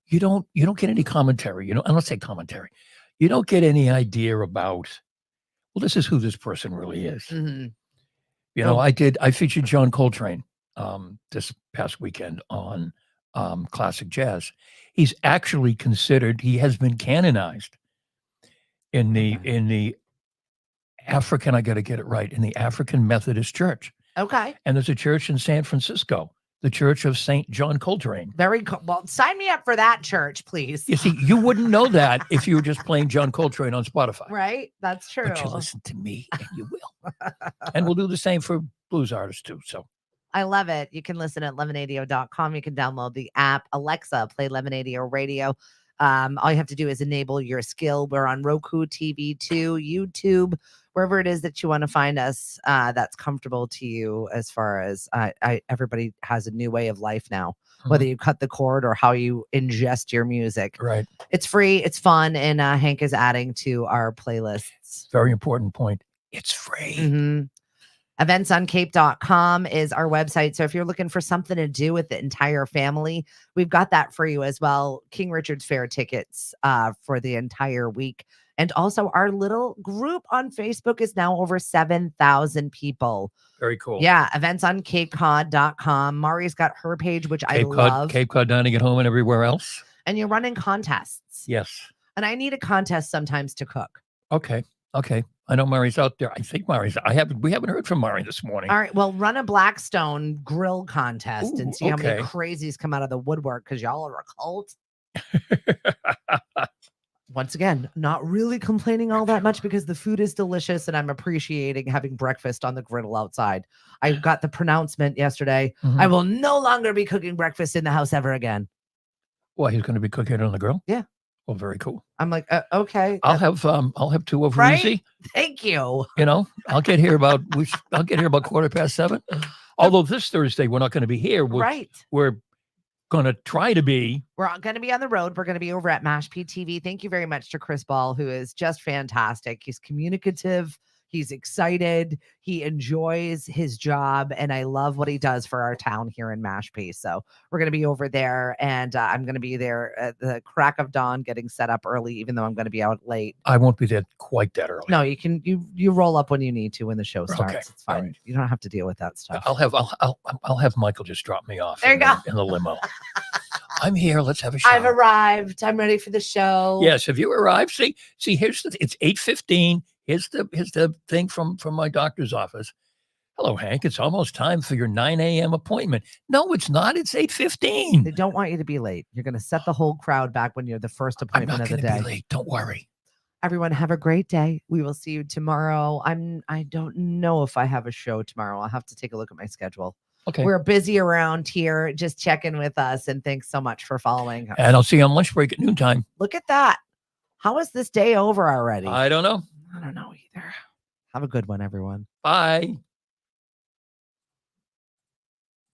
Speaker 4: you don't get any commentary. I don't say commentary. You don't get any idea about, well, this is who this person really is.
Speaker 1: Mm-hmm.
Speaker 4: I featured John Coltrane this past weekend on Classic Jazz. He's actually considered, he has been canonized in the African, I got to get it right, in the African Methodist Church.
Speaker 1: Okay.
Speaker 4: And there's a church in San Francisco, the Church of St. John Coltrane.
Speaker 1: Very cool. Well, sign me up for that church, please.
Speaker 4: You see, you wouldn't know that if you were just playing John Coltrane on Spotify.
Speaker 1: Right? That's true.
Speaker 4: But you listen to me and you will. And we'll do the same for blues artists too. So
Speaker 1: I love it. You can listen at lemonade.com. You can download the app. Alexa, play Lemonade Radio. All you have to do is enable your skill. We're on Roku TV 2, YouTube, wherever it is that you want to find us, that's comfortable to you. As far as everybody has a new way of life now, whether you cut the cord or how you ingest your music.
Speaker 4: Right.
Speaker 1: It's free. It's fun. And Hank is adding to our playlists.
Speaker 4: Very important point. It's free.
Speaker 1: Mm-hmm. Eventsoncape.com is our website. So if you're looking for something to do with the entire family, we've got that for you as well. King Richard's Fair tickets for the entire week. And also our little group on Facebook is now over 7,000 people.
Speaker 4: Very cool.
Speaker 1: Yeah. EventsonCapeCod.com. Mari's got her page, which I love.
Speaker 4: Cape Cod Dining at Home and everywhere else.
Speaker 1: And you're running contests.
Speaker 4: Yes.
Speaker 1: And I need a contest sometimes to cook.
Speaker 4: Okay. I know Mari's out there. I think we haven't heard from Mari this morning.
Speaker 1: All right. Well, run a Blackstone grill contest and see how many
Speaker 4: okay.
Speaker 1: crazies come out of the woodwork because y'all are a cult. once again, not really complaining all that much because the food is delicious and I'm appreciating having breakfast on the griddle outside. I got the pronouncement yesterday.
Speaker 4: Mhm.
Speaker 1: I will no longer be cooking breakfast in the house ever again.
Speaker 4: Well, he's going to be cooking it on the grill?
Speaker 1: Yeah.
Speaker 4: Well, very cool.
Speaker 1: I'm like, okay.
Speaker 4: I'll have 2 over
Speaker 1: Right?
Speaker 4: easy.
Speaker 1: Thank you.
Speaker 4: I'll get here about 7:15. Although this Thursday we're not going to be here. We're going to try to be.
Speaker 1: We're going to be on the road. We're going to be over at MASH PTV. Thank you very much to Chris Ball, who is just fantastic. He's communicative. He's excited. He enjoys his job. And I love what he does for our town here in Mashpee. So we're going to be over there. And I'm going to be there at the crack of dawn getting set up early, even though I'm going to be out late.
Speaker 4: I won't be there quite that early.
Speaker 1: No, you can you roll up when you need to when the show starts.
Speaker 4: Okay.
Speaker 1: It's fine.
Speaker 4: Right.
Speaker 1: You don't have to deal with that stuff.
Speaker 4: I'll have Michael just drop me off
Speaker 1: There you go.
Speaker 4: in the limo. I'm here. Let's have a show.
Speaker 1: I've arrived. I'm ready for the show.
Speaker 4: Yes. Have you arrived? See, it's 8:15. Here's the thing from my doctor's office. Hello, Hank. It's almost time for your 9 a.m. appointment. No, it's not. It's 8:15.
Speaker 1: They don't want you to be late. You're going to set the whole crowd back when you're the first appointment of the day.
Speaker 4: I'm not going to be late. Don't worry.
Speaker 1: Everyone, have a great day. We will see you tomorrow. I don't know if I have a show tomorrow. I'll have to take a look at my schedule.
Speaker 4: Okay.
Speaker 1: We're busy around here. Just check in with us. And thanks so much for following us.
Speaker 4: And I'll see you on lunch break at noontime.
Speaker 1: Look at that. How is this day over already?
Speaker 4: I don't know.
Speaker 1: I don't know either. Have a good one, everyone.
Speaker 4: Bye.